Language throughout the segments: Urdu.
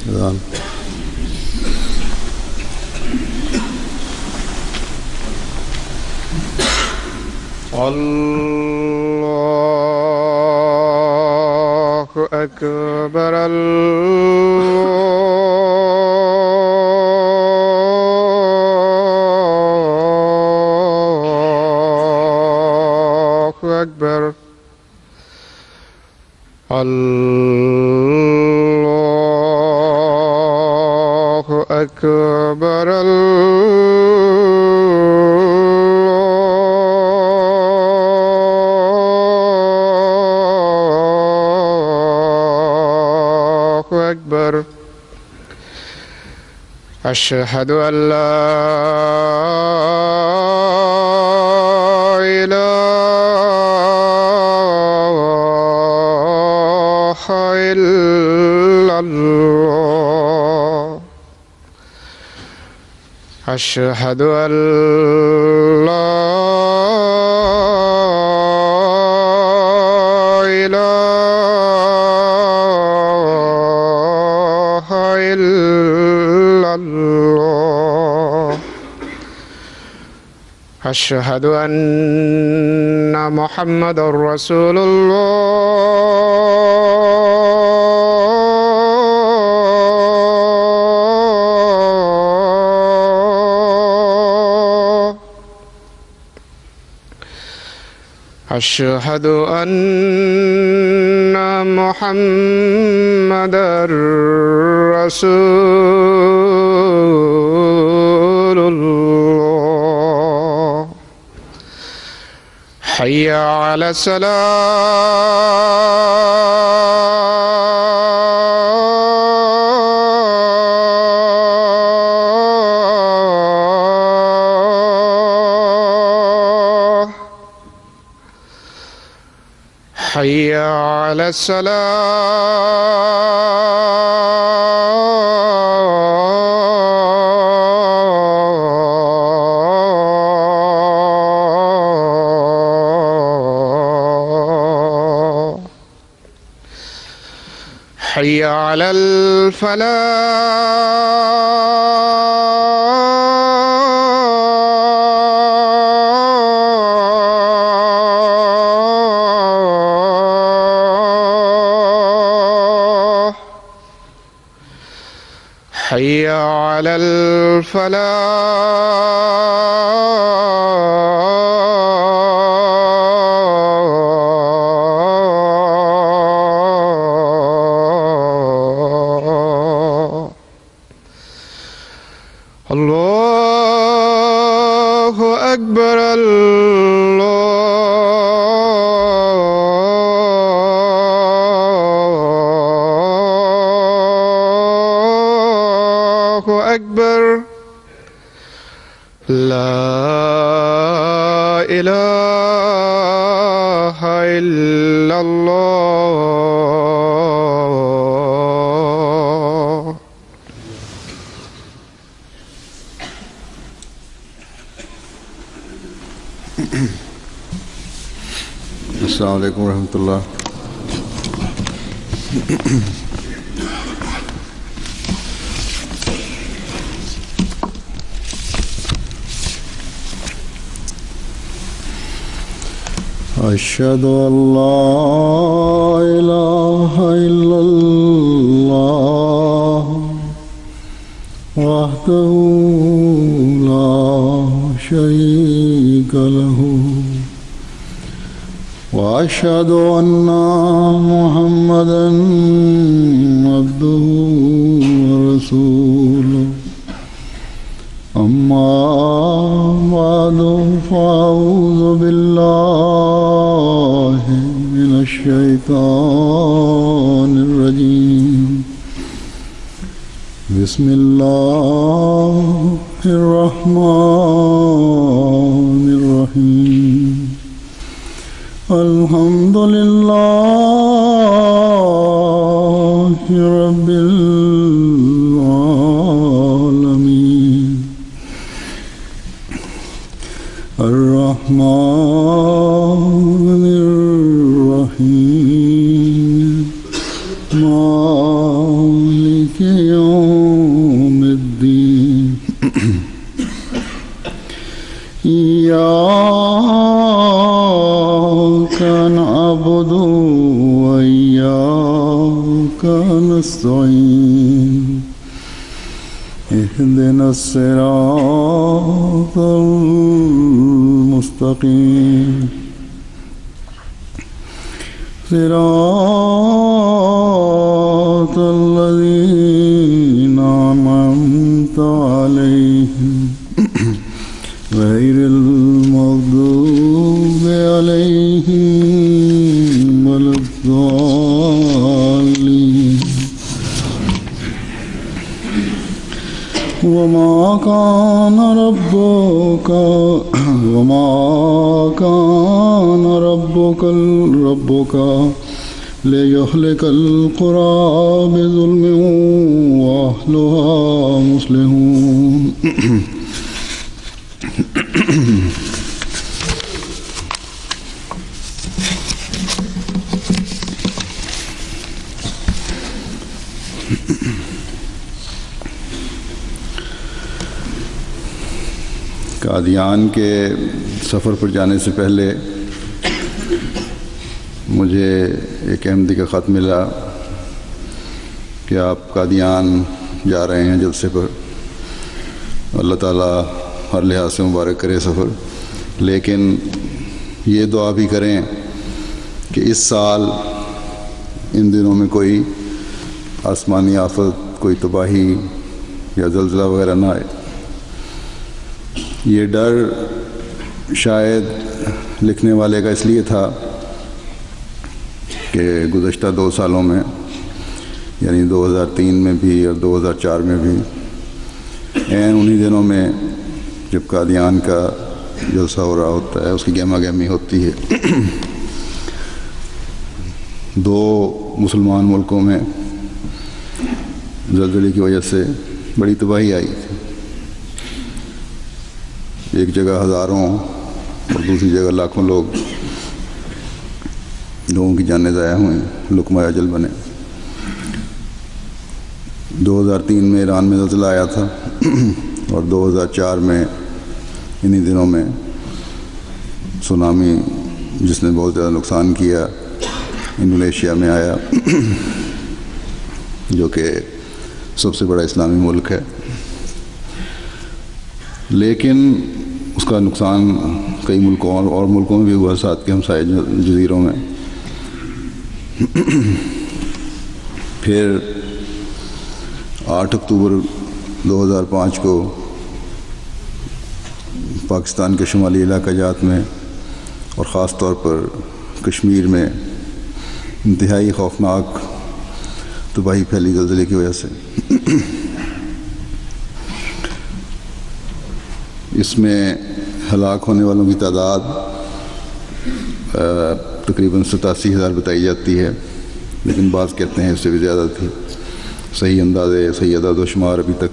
أذان. الله أكبر. الله أكبر. الله أكبر. الله أكبر. أشهد أن لا إله إلا الله. أشهد أن لا إله إلا الله. أشهد أن محمدا رسول الله. أشهد أن محمدا رسول الله. حي على الصلاة. حي على الصلاة. حي على الفلاح. حي على الفلاح. الله أكبر. الله أكبر. لا إله إلا الله. السلام عليكم ورحمة الله. أشهد أن لا إله إلا الله وحده لا شريك له وأشهد أن محمدا عبده ورسوله. أما بعد فأعوذ بالله من الشيطان الرجيم. بسم الله الرحمن الرحيم. الحمد لله رب العالمين. الرحمن الرحيم. مالك يوم نستعين اهدنا الصراط المستقيم صراط الذين أنعمت عليهم غير المغضوب عليهم ولا الضالين وما كان ربك ليهلك القرى بظلم وأهلها مصلحون قادیان کے سفر پر جانے سے پہلے مجھے ایک احمدی کا خط ملا کہ آپ قادیان جا رہے ہیں جلسے پر. اللہ تعالیٰ ہر لحاظ سے مبارک کرے سفر، لیکن یہ دعا بھی کریں کہ اس سال ان دنوں میں کوئی آسمانی آفت، کوئی تباہی یا زلزلہ وغیرہ نہ آئے. یہ ڈر شاید لکھنے والے کا اس لیے تھا کہ گزشتہ 2 سالوں میں، یعنی 2003 میں بھی اور 2004 میں بھی، عین انہی دنوں میں جب قادیان کا جلسہ ہو رہا ہوتا ہے، اس کی گہما گہمی ہوتی ہے. 2 مسلمان ملکوں میں زلزلے کی وجہ سے بڑی تباہی آئی تھی. ایک جگہ ہزاروں اور دوسری جگہ لاکھوں لوگوں کی جانیں ضائع ہوئیں، لقمہ اجل بنے. 2003 میں ایران میں زلزلہ آیا تھا اور 2004 میں انہی دنوں میں سونامی جس نے بہت زیادہ نقصان کیا انڈونیشیا میں آیا، جو کہ سب سے بڑا اسلامی ملک ہے. لیکن اس کا نقصان کئی ملکوں اور ملکوں میں بھی ہوا، ساتھ کے ہمسائے جزیروں میں. پھر 8 اکتوبر 2005 کو پاکستان کے شمالی علاقہ جات میں اور خاص طور پر کشمیر میں انتہائی خوفناک تباہی پھیلی زلزلے کی وجہ سے. اس میں ہلاک ہونے والوں کی تعداد تقریباً 87,000 بتائی جاتی ہے، لیکن بعض کہتے ہیں اس سے بھی زیادہ تھی. صحیح اندازے، صحیح عدد و شمار ابھی تک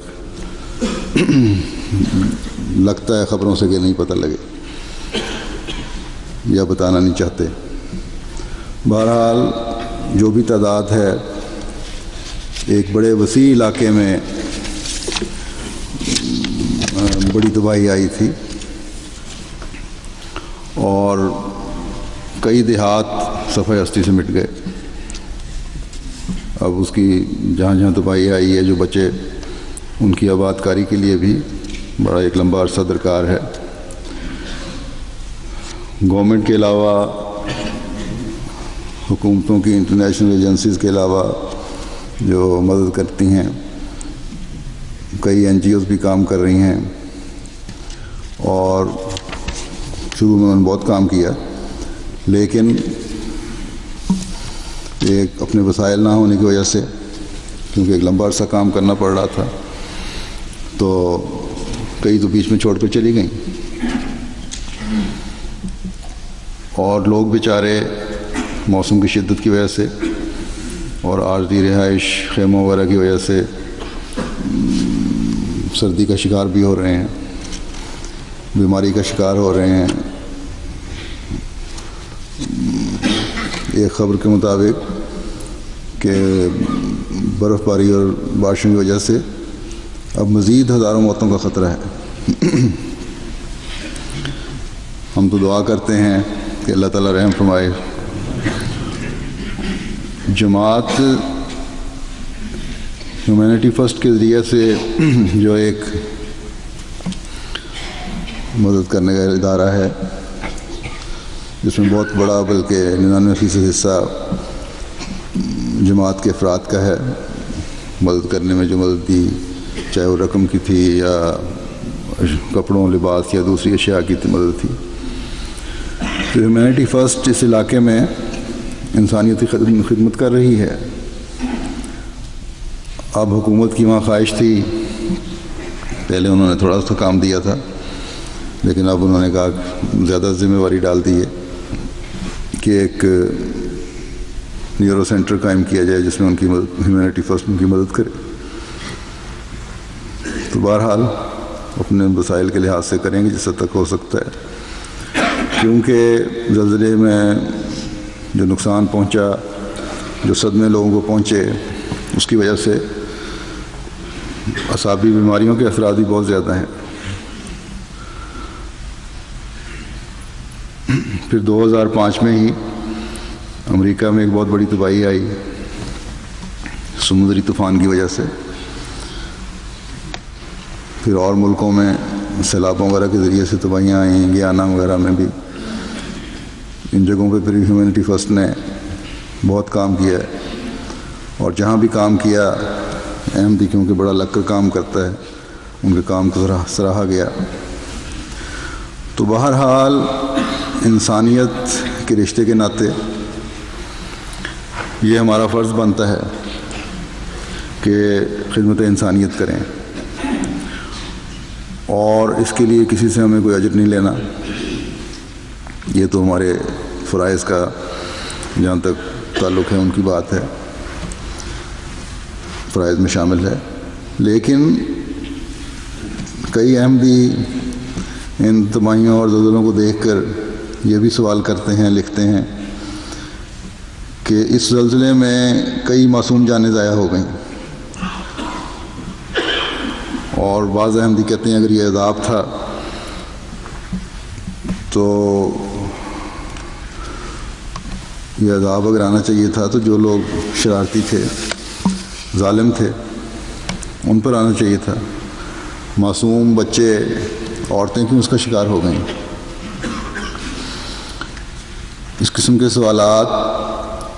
لگتا ہے خبروں سے کہ نہیں پتہ لگے یا بتانا نہیں چاہتے. بہرحال جو بھی تعداد ہے، ایک بڑے وسیع علاقے میں بڑی تباہی آئی تھی اور کئی دیہات صفحہ ہستی سے مٹ گئے. اب اس کی جہاں جہاں تباہی آئی ہے، جو بچے ان کی آباد کاری کے لیے بھی بڑا ایک لمبا عرصہ درکار ہے. گورنمنٹ کے علاوہ، حکومتوں کی انٹرنیشنل ایجنسیز کے علاوہ جو مدد کرتی ہیں، کئی NGOs بھی کام کر رہی ہیں اور شروع میں انہوں نے بہت کام کیا، لیکن ایک اپنے وسائل نہ ہونے کی وجہ سے، کیونکہ ایک لمبا عرصہ کام کرنا پڑ رہا تھا، تو کئی تو بیچ میں چھوڑ کر چلی گئیں. اور لوگ بیچارے موسم کی شدت کی وجہ سے اور عارضی رہائش خیموں وغیرہ کی وجہ سے سردی کا شکار بھی ہو رہے ہیں، بیماری کا شکار ہو رہے ہیں. ایک خبر کے مطابق کہ برف باری اور بارشوں کی وجہ سے اب مزید ہزاروں موتوں کا خطرہ ہے. ہم تو دعا کرتے ہیں کہ اللہ تعالیٰ رحم فرمائے. جماعت ہیومینٹی فرسٹ کے ذریعے سے جو ایک مدد کرنے کا ادارہ ہے جس میں بہت بڑا بلکہ 99% حصہ جماعت کے افراد کا ہے، مدد کرنے میں جو مدد دی، چاہے وہ رقم کی تھی یا کپڑوں، لباس یا دوسری اشیاء کی مدد تھی۔ تو ہیومینٹی فرسٹ اس علاقے میں انسانیت کی خدمت کر رہی ہے۔ اب حکومت کی وہاں خواہش تھی، پہلے انہوں نے تھوڑا سا کام دیا تھا، لیکن اب انہوں نے کہا زیادہ ذمہ داری ڈال دی ہے کہ ایک نیورو سینٹر قائم کیا جائے جس میں ان کی مدد، ہیومینٹی فرسٹ ان کی مدد کرے۔ تو بہرحال اپنے وسائل کے لحاظ سے کریں گے جس حد تک ہو سکتا ہے، کیونکہ زلزلے میں جو نقصان پہنچا، جو صدمے لوگوں کو پہنچے، اس کی وجہ سے اعصابی بیماریوں کے اثرات بھی بہت زیادہ ہیں۔ پھر 2005 میں ہی امریکہ میں ایک بہت بڑی تباہی آئی سمندری طوفان کی وجہ سے۔ پھر اور ملکوں میں سیلابوں وغیرہ کے ذریعے سے تباہیاں آئیں، گیانا وغیرہ میں بھی۔ ان جگہوں پہ پھر ہیومینٹی فرسٹ نے بہت کام کیا ہے، اور جہاں بھی کام کیا اہم بھی، کیونکہ بڑا لگ کر کام کرتا ہے، ان کے کام کو سراہا گیا۔ تو بہرحال انسانیت کے رشتے کے ناطے یہ ہمارا فرض بنتا ہے کہ خدمت انسانیت کریں، اور اس کے لیے کسی سے ہمیں کوئی اجر نہیں لینا۔ یہ تو ہمارے فرائض کا جہاں تک تعلق ہے ان کی بات ہے، فرائض میں شامل ہے۔ لیکن کئی احمدی ان تباہیوں اور زلزلوں کو دیکھ کر یہ بھی سوال کرتے ہیں، لکھتے ہیں کہ اس زلزلے میں کئی معصوم جانیں ضائع ہو گئیں، اور بعض احمدی کہتے ہیں اگر یہ عذاب تھا تو یہ عذاب اگر آنا چاہیے تھا تو جو لوگ شرارتی تھے، ظالم تھے، ان پر آنا چاہیے تھا۔ معصوم بچے، عورتیں کیوں اس کا شکار ہو گئیں؟ اس قسم کے سوالات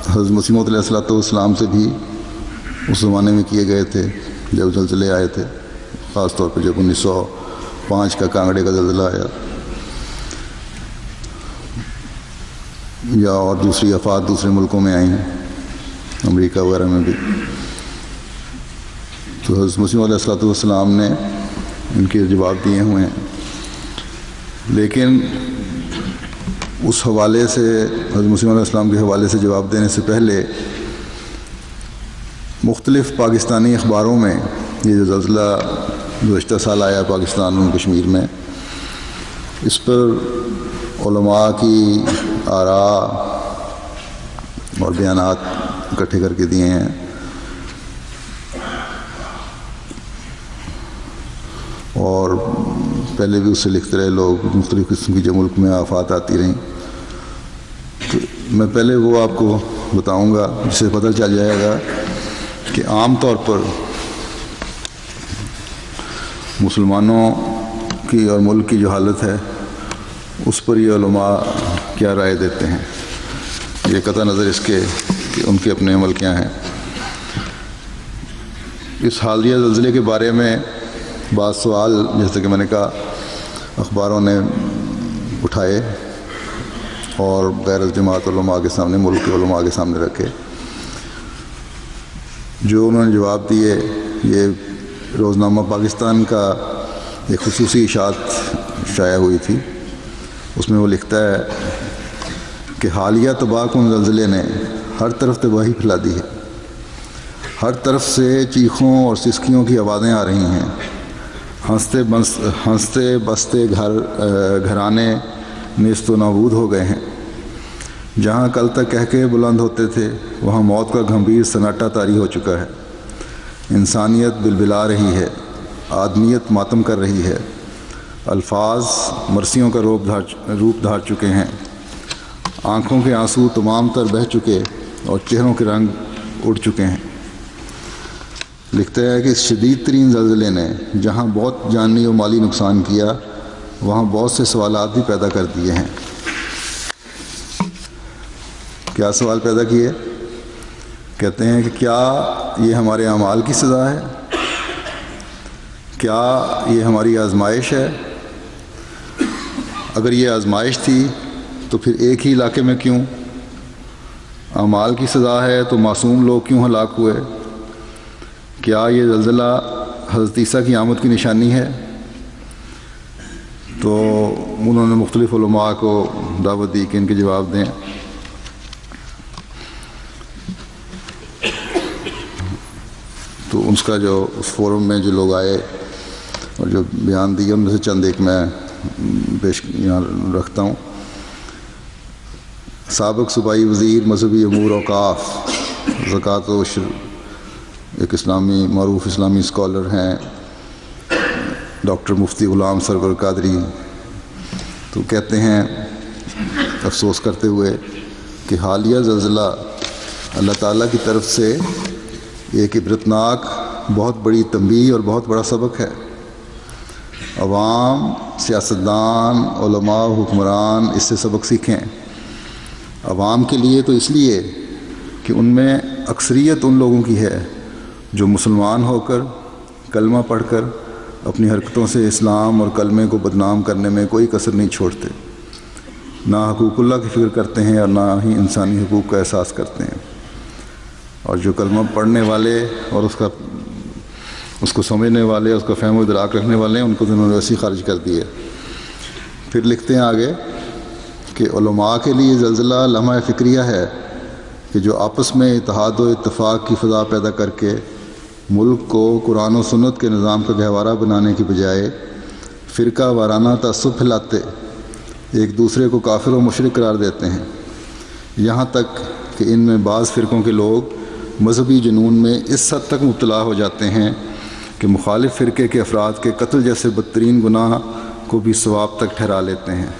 حضرت مسیح موعود علیہ السلام سے بھی اس زمانے میں کیے گئے تھے جب زلزلے آئے تھے، خاص طور پہ جب 1905 کا کانگڑے کا زلزلہ آیا، یا اور دوسری آفات دوسرے ملکوں میں آئیں، امریکہ وغیرہ میں بھی۔ تو حضرت مسیح موعود علیہ السلام نے ان کے جواب دیے ہوئے ہیں، لیکن اس حوالے سے حضرت مسیح علیہ السلام کے حوالے سے جواب دینے سے پہلے مختلف پاکستانی اخباروں میں یہ جو زلزلہ گزشتہ سال آیا پاکستان اور کشمیر میں، اس پر علماء کی آراء اور بیانات اکٹھے کر کے دیے ہیں، اور پہلے بھی اس سے لکھتے رہے لوگ، مختلف قسم کی جو ملک میں آفات آتی رہیں۔ تو میں پہلے وہ آپ کو بتاؤں گا جس سے پتہ چل جائے گا کہ عام طور پر مسلمانوں کی اور ملک کی جو حالت ہے اس پر یہ علماء کیا رائے دیتے ہیں، یہ قطع نظر اس کے کہ ان کے اپنے عمل کیا ہیں۔ اس حالیہ زلزلے کے بارے میں بعض سوال جیسے کہ میں نے کہا اخباروں نے اٹھائے اور غیر الجماعت علماء کے سامنے، ملک کے علماء کے سامنے رکھے۔ جو انہوں نے جواب دیے، یہ روزنامہ پاکستان کا ایک خصوصی اشاعت شائع ہوئی تھی، اس میں وہ لکھتا ہے کہ حالیہ تباہ کن زلزلے نے ہر طرف تباہی پھیلا دی ہے، ہر طرف سے چیخوں اور سسکیوں کی آوازیں آ رہی ہیں، ہنستے بستے گھرانے نیست و نابود ہو گئے ہیں، جہاں کل تک کہکہے بلند ہوتے تھے وہاں موت کا گھمبیر سناٹا طاری ہو چکا ہے، انسانیت بلبلا رہی ہے، آدمیت ماتم کر رہی ہے، الفاظ مرثیوں کا روپ دھار چکے ہیں، آنکھوں کے آنسو تمام تر بہہ چکے اور چہروں کے رنگ اڑ چکے ہیں۔ لکھتے ہیں کہ اس شدید ترین زلزلے نے جہاں بہت جانی و مالی نقصان کیا، وہاں بہت سے سوالات بھی پیدا کر دیے ہیں۔ کیا سوال پیدا کیے؟ کہتے ہیں کہ کیا یہ ہمارے اعمال کی سزا ہے؟ کیا یہ ہماری آزمائش ہے؟ اگر یہ آزمائش تھی تو پھر ایک ہی علاقے میں کیوں؟ اعمال کی سزا ہے تو معصوم لوگ کیوں ہلاک ہوئے؟ کیا یہ زلزلہ حضرت عیسیٰ کی آمد کی نشانی ہے؟ تو انہوں نے مختلف علماء کو دعوت دی کہ ان کے جواب دیں۔ تو اس کا جو اس فورم میں جو لوگ آئے اور جو بیان دیے ان میں سے چند ایک میں پیش یہاں رکھتا ہوں۔ سابق صوبائی وزیر مذہبی امور اوقاف زکوٰۃ و عشر، ایک معروف اسلامی اسکالر ہیں ڈاکٹر مفتی غلام سرور قادری، تو کہتے ہیں افسوس کرتے ہوئے کہ حالیہ زلزلہ اللہ تعالیٰ کی طرف سے ایک عبرتناک بہت بڑی تنبیہ اور بہت بڑا سبق ہے۔ عوام، سیاستدان، علماء، حکمران اس سے سبق سیکھیں۔ عوام کے لیے تو اس لیے کہ ان میں اکثریت ان لوگوں کی ہے جو مسلمان ہو کر کلمہ پڑھ کر اپنی حرکتوں سے اسلام اور کلمے کو بدنام کرنے میں کوئی کسر نہیں چھوڑتے، نہ حقوق اللہ کی فکر کرتے ہیں اور نہ ہی انسانی حقوق کا احساس کرتے ہیں۔ اور جو کلمہ پڑھنے والے اور اس کو سمجھنے والے، اس کا فہم و ادراک رکھنے والے ہیں، ان کو تو انہوں نے ویسے ہی خارج کر دیے۔ پھر لکھتے ہیں آگے کہ علماء کے لیے زلزلہ لمحہ فکریہ ہے کہ جو آپس میں اتحاد و اتفاق کی فضا پیدا کر کے ملک کو قرآن و سنت کے نظام کا گہوارہ بنانے کی بجائے فرقہ وارانہ تعصب پھیلاتے ایک دوسرے کو کافر و مشرک قرار دیتے ہیں، یہاں تک کہ ان میں بعض فرقوں کے لوگ مذہبی جنون میں اس حد تک مبتلا ہو جاتے ہیں کہ مخالف فرقے کے افراد کے قتل جیسے بدترین گناہ کو بھی ثواب تک ٹھہرا لیتے ہیں۔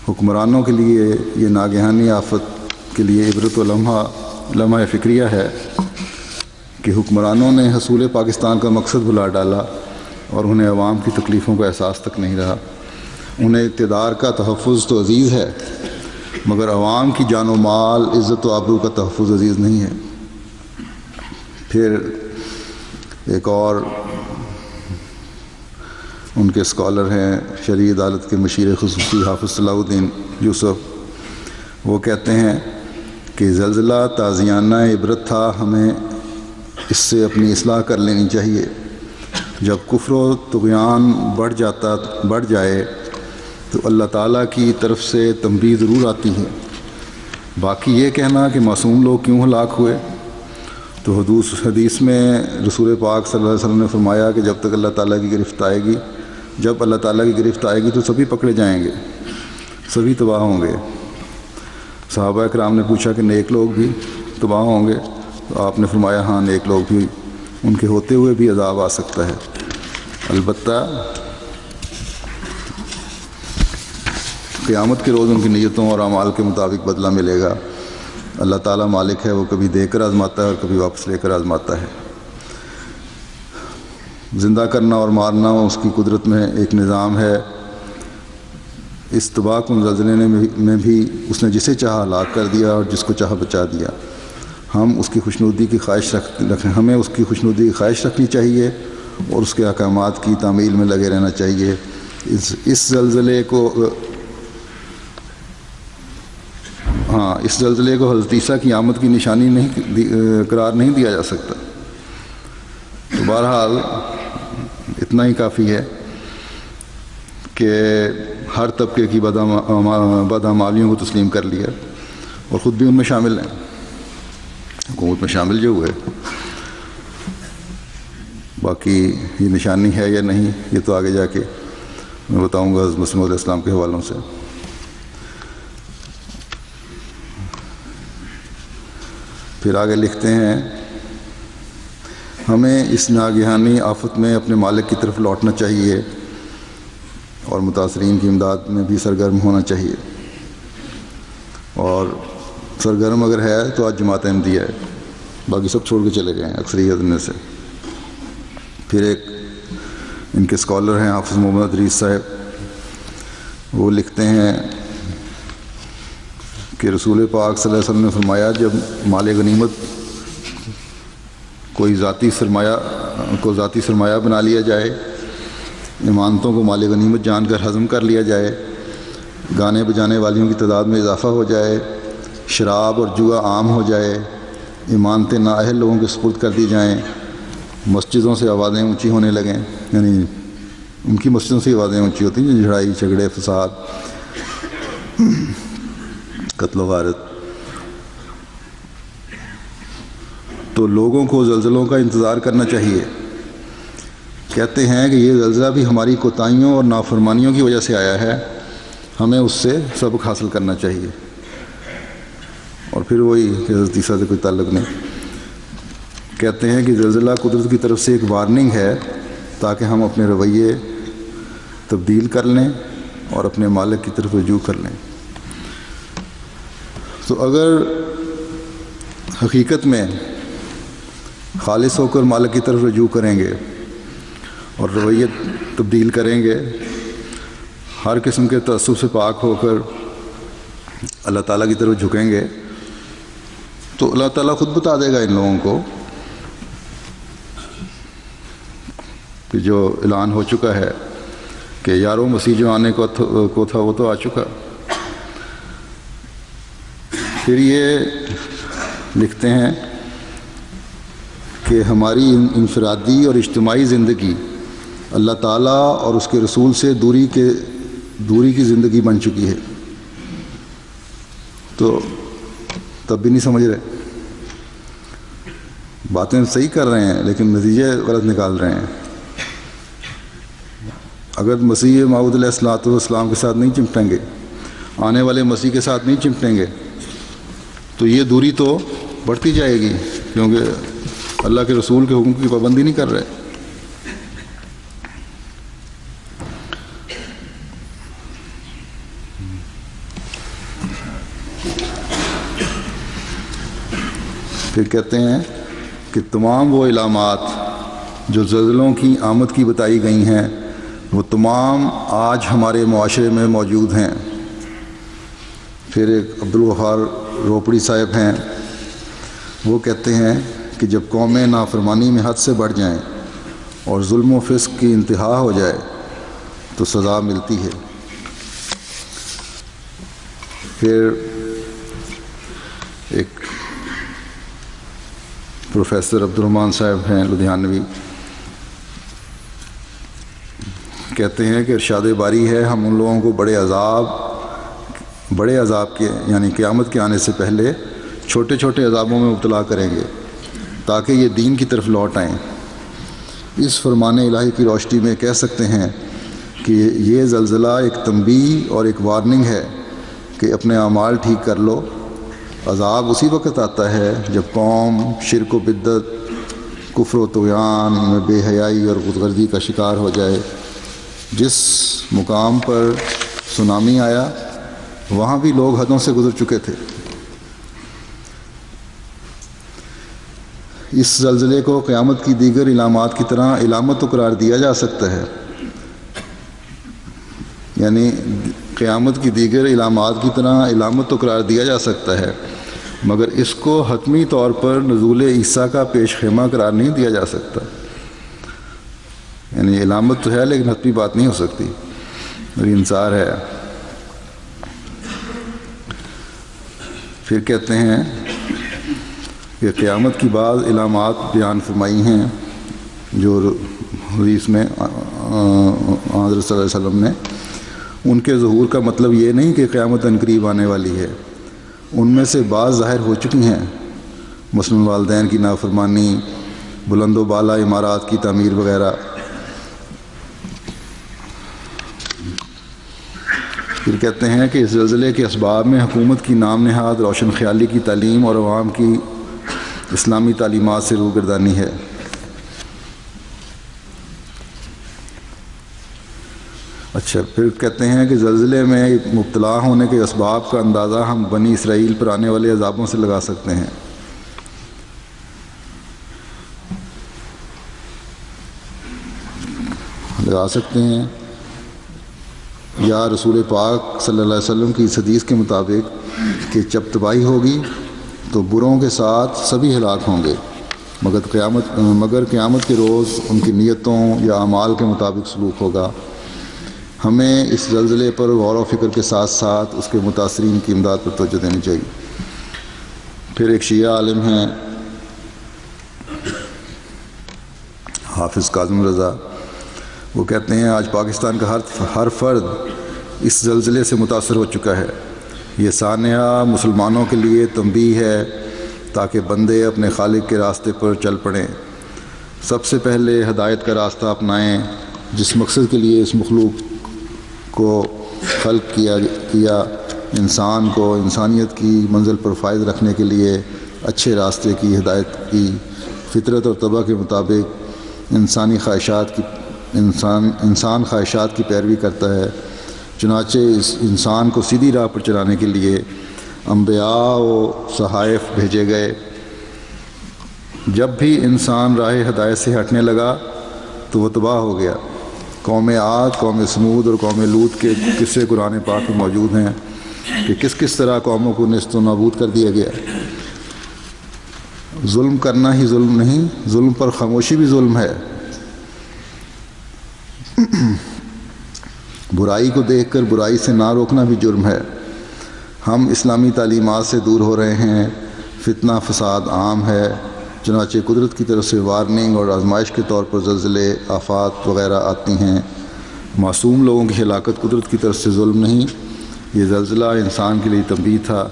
حکمرانوں کے لیے یہ ناگہانی آفت کے لیے عبرت و لمحہ فکریہ ہے کہ حکمرانوں نے حصول پاکستان کا مقصد بھلا ڈالا اور انہیں عوام کی تکلیفوں کا احساس تک نہیں رہا۔ انہیں اقتدار کا تحفظ تو عزیز ہے مگر عوام کی جان و مال، عزت و آبرو کا تحفظ عزیز نہیں ہے۔ پھر ایک اور ان کے اسکالر ہیں شرعی عدالت کے مشیر خصوصی حافظ صلاح الدین یوسف، وہ کہتے ہیں کہ زلزلہ تازیانہ عبرت تھا، ہمیں اس سے اپنی اصلاح کر لینی چاہیے۔ جب کفر و طغیان بڑھ جائے تو اللہ تعالیٰ کی طرف سے تنبیہ ضرور آتی ہے۔ باقی یہ کہنا کہ معصوم لوگ کیوں ہلاک ہوئے، تو حدیث میں رسول پاک صلی اللہ علیہ وسلم نے فرمایا کہ جب تک اللہ تعالیٰ کی گرفت آئے گی، جب اللہ تعالیٰ کی گرفت آئے گی تو سبھی پکڑے جائیں گے، سبھی تباہ ہوں گے۔ صحابہ کرام نے پوچھا کہ نیک لوگ بھی تباہ ہوں گے؟ تو آپ نے فرمایا ہاں، نیک لوگ بھی، ان کے ہوتے ہوئے بھی عذاب آ سکتا ہے، البتہ قیامت کے روز ان کی نیتوں اور اعمال کے مطابق بدلہ ملے گا۔ اللہ تعالیٰ مالک ہے، وہ کبھی دے کر آزماتا ہے اور کبھی واپس لے کر آزماتا ہے۔ زندہ کرنا اور مارنا اس کی قدرت میں ایک نظام ہے۔ اس تباہ کن زلزلے میں بھی اس نے جسے چاہا ہلاک کر دیا اور جس کو چاہا بچا دیا۔ ہمیں اس کی خوشنودی کی خواہش رکھنی چاہیے اور اس کے احکامات کی تعمیل میں لگے رہنا چاہیے۔ اس زلزلے کو حضرت عیسیٰ کی آمد کی نشانی قرار نہیں دیا جا سکتا۔ تو بہرحال اتنا ہی کافی ہے کہ ہر طبقے کی بدعمالیوں کو تسلیم کر لیا اور خود بھی ان میں شامل ہیں، حکومت میں شامل جو ہوئے۔ باقی یہ نشانی ہے یا نہیں، یہ تو آگے جا کے میں بتاؤں گا حضرت مسیح علیہ السلام کے حوالوں سے۔ پھر آگے لکھتے ہیں ہمیں اس ناگہانی آفت میں اپنے مالک کی طرف لوٹنا چاہیے اور متاثرین کی امداد میں بھی سرگرم ہونا چاہیے، اور سرگرم اگر ہے تو آج جماعت احمدیہ ہے، باقی سب چھوڑ کے چلے گئے ہیں اکثریت میں سے۔ پھر ایک ان کے اسکالر ہیں حافظ محمد ادریس صاحب، وہ لکھتے ہیں کہ رسول پاک صلی اللہ علیہ وسلم نے فرمایا جب مال غنیمت کوئی ذاتی سرمایہ بنا لیا جائے، امانتوں کو مال غنیمت جان کر ہضم کر لیا جائے، گانے بجانے والیوں کی تعداد میں اضافہ ہو جائے، شراب اور جوا عام ہو جائے، امانتیں نااہل لوگوں کے سپرد کر دی جائیں، مسجدوں سے آوازیں اونچی ہونے لگیں، یعنی ان کی مسجدوں سے آوازیں اونچی ہوتی ہیں، لڑائی جھگڑے فساد قتل و غارت، تو لوگوں کو زلزلوں کا انتظار کرنا چاہیے۔ کہتے ہیں کہ یہ زلزلہ بھی ہماری کوتاہیوں اور نافرمانیوں کی وجہ سے آیا ہے، ہمیں اس سے سبق حاصل کرنا چاہیے۔ اور پھر وہی کہ حضرت عیسیٰ سے کوئی تعلق نہیں، کہتے ہیں کہ زلزلہ قدرت کی طرف سے ایک وارننگ ہے تاکہ ہم اپنے رویے تبدیل کر لیں اور اپنے مالک کی طرف رجوع کر لیں۔ تو اگر حقیقت میں خالص ہو کر مالک کی طرف رجوع کریں گے اور رویے تبدیل کریں گے، ہر قسم کے تعصب سے پاک ہو کر اللہ تعالیٰ کی طرف جھکیں گے، تو اللہ تعالیٰ خود بتا دے گا ان لوگوں کو کہ جو اعلان ہو چکا ہے کہ یارو مسیح جو آنے کو تھا وہ تو آ چکا۔ پھر یہ لکھتے ہیں کہ ہماری انفرادی اور اجتماعی زندگی اللہ تعالیٰ اور اس کے رسول سے دوری کی زندگی بن چکی ہے، تو تب بھی نہیں سمجھ رہے، باتیں صحیح کر رہے ہیں لیکن نتیجے غلط نکال رہے ہیں۔ اگر مسیح موعود علیہ الصلوۃ والسلام کے ساتھ نہیں چمٹیں گے، آنے والے مسیح کے ساتھ نہیں چمٹیں گے، تو یہ دوری تو بڑھتی جائے گی، کیونکہ اللہ کے رسول کے حکم کی پابندی نہیں کر رہے۔ پھر کہتے ہیں کہ تمام وہ علامات جو زلزلوں کی آمد کی بتائی گئی ہیں وہ تمام آج ہمارے معاشرے میں موجود ہیں۔ پھر ایک عبدالغفار روپڑی صاحب ہیں، وہ کہتے ہیں کہ جب قومیں نافرمانی میں حد سے بڑھ جائیں اور ظلم و فسق کی انتہا ہو جائے تو سزا ملتی ہے۔ پھر ایک پروفیسر عبدالرحمٰن صاحب ہیں لدھیانوی، کہتے ہیں کہ ارشاد باری ہے ہم ان لوگوں کو بڑے عذاب کے یعنی قیامت کے آنے سے پہلے چھوٹے چھوٹے عذابوں میں مبتلا کریں گے تاکہ یہ دین کی طرف لوٹ آئیں۔ اس فرمان الہی کی روشنی میں کہہ سکتے ہیں کہ یہ زلزلہ ایک تنبیہ اور ایک وارننگ ہے کہ اپنے اعمال ٹھیک کر لو۔ عذاب اسی وقت آتا ہے جب قوم شرک و بدعت، کفر و طغیان میں بے حیائی اور خود غرضی کا شکار ہو جائے۔ جس مقام پر سونامی آیا وہاں بھی لوگ حدوں سے گزر چکے تھے۔ اس زلزلے کو قیامت کی دیگر علامات کی طرح علامت تو قرار دیا جا سکتا ہے، یعنی قیامت کی دیگر علامات کی طرح علامت تو قرار دیا جا سکتا ہے، مگر اس کو حتمی طور پر نزول عیسیٰ کا پیش خیمہ قرار نہیں دیا جا سکتا۔ یعنی علامت تو ہے لیکن حتمی بات نہیں ہو سکتی، اور انصار ہے۔ پھر کہتے ہیں کہ قیامت کی بعض علامات بیان فرمائی ہیں جو حدیث میں حضرت صلی اللہ علیہ وسلم نے، ان کے ظہور کا مطلب یہ نہیں کہ قیامت عنقریب آنے والی ہے، ان میں سے بعض ظاہر ہو چکی ہیں، مثلاً والدین کی نافرمانی، بلند و بالا عمارات کی تعمیر وغیرہ۔ پھر کہتے ہیں کہ اس زلزلے کے اسباب میں حکومت کی نام نہاد روشن خیالی کی تعلیم اور عوام کی اسلامی تعلیمات سے روگردانی ہے۔ اچھا، پھر کہتے ہیں کہ زلزلے میں مبتلا ہونے کے اسباب کا اندازہ ہم بنی اسرائیل پر آنے والے عذابوں سے لگا سکتے ہیں۔ لگا سکتے ہیں، یا رسول پاک صلی اللہ علیہ وسلم کی اس حدیث کے مطابق کہ جب تباہی ہوگی تو بروں کے ساتھ سبھی ہلاک ہوں گے، مگر قیامت کے روز ان کی نیتوں یا اعمال کے مطابق سلوک ہوگا۔ ہمیں اس زلزلے پر غور و فکر کے ساتھ ساتھ اس کے متاثرین کی امداد پر توجہ دینی چاہیے۔ پھر ایک شیعہ عالم ہیں حافظ کاظم رضا، وہ کہتے ہیں آج پاکستان کا ہر فرد اس زلزلے سے متاثر ہو چکا ہے۔ یہ سانحہ مسلمانوں کے لیے تنبیہ ہے تاکہ بندے اپنے خالق کے راستے پر چل پڑیں۔ سب سے پہلے ہدایت کا راستہ اپنائیں، جس مقصد کے لیے اس مخلوق کو خلق کیا انسان کو انسانیت کی منزل پر فائز رکھنے کے لیے اچھے راستے کی ہدایت کی، فطرت اور طبع کے مطابق انسان خواہشات کی پیروی کرتا ہے۔ چنانچہ اس انسان کو سیدھی راہ پر چلانے کے لیے انبیاء و صحائف بھیجے گئے۔ جب بھی انسان راہ ہدایت سے ہٹنے لگا تو وہ تباہ ہو گیا۔ قوم عاد، قوم سمود اور قوم لوط کے قصے قرآن پاک میں موجود ہیں کہ کس طرح قوموں کو نیست و نابود کر دیا گیا۔ ظلم کرنا ہی ظلم نہیں، ظلم پر خاموشی بھی ظلم ہے۔ برائی کو دیکھ کر برائی سے نہ روکنا بھی جرم ہے۔ ہم اسلامی تعلیمات سے دور ہو رہے ہیں، فتنہ فساد عام ہے۔ چنانچہ قدرت کی طرف سے وارننگ اور آزمائش کے طور پر زلزلے، آفات وغیرہ آتی ہیں۔ معصوم لوگوں کی ہلاکت قدرت کی طرف سے ظلم نہیں، یہ زلزلہ انسان کے لیے تنبیہ تھا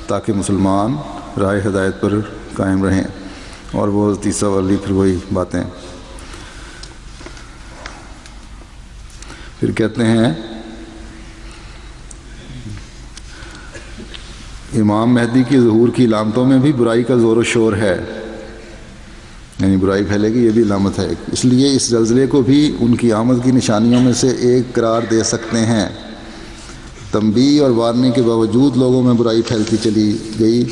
تاکہ مسلمان راہ ہدایت پر قائم رہیں۔ اور وہ تیسرا والی پھر وہی باتیں۔ پھر کہتے ہیں امام مہدی کی ظہور کی علامتوں میں بھی برائی کا زور و شور ہے، یعنی برائی پھیلے گی، یہ بھی علامت ہے۔ اس لیے اس زلزلے کو بھی ان کی آمد کی نشانیوں میں سے ایک قرار دے سکتے ہیں۔ تنبیہ اور وارننگ کے باوجود لوگوں میں برائی پھیلتی چلی گئی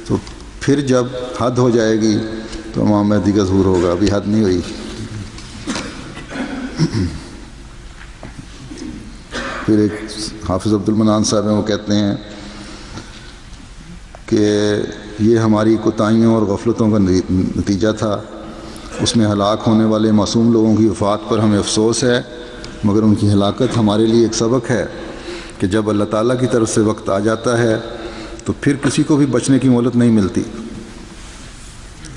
تو پھر جب حد ہو جائے گی تو امام مہدی کا ظہور ہوگا۔ ابھی حد نہیں ہوئی۔ پھر ایک حافظ عبد المنان صاحب ہیں، وہ کہتے ہیں کہ یہ ہماری کوتاہیوں اور غفلتوں کا نتیجہ تھا۔ اس میں ہلاک ہونے والے معصوم لوگوں کی وفات پر ہمیں افسوس ہے، مگر ان کی ہلاکت ہمارے لیے ایک سبق ہے کہ جب اللہ تعالیٰ کی طرف سے وقت آ جاتا ہے تو پھر کسی کو بھی بچنے کی مہلت نہیں ملتی۔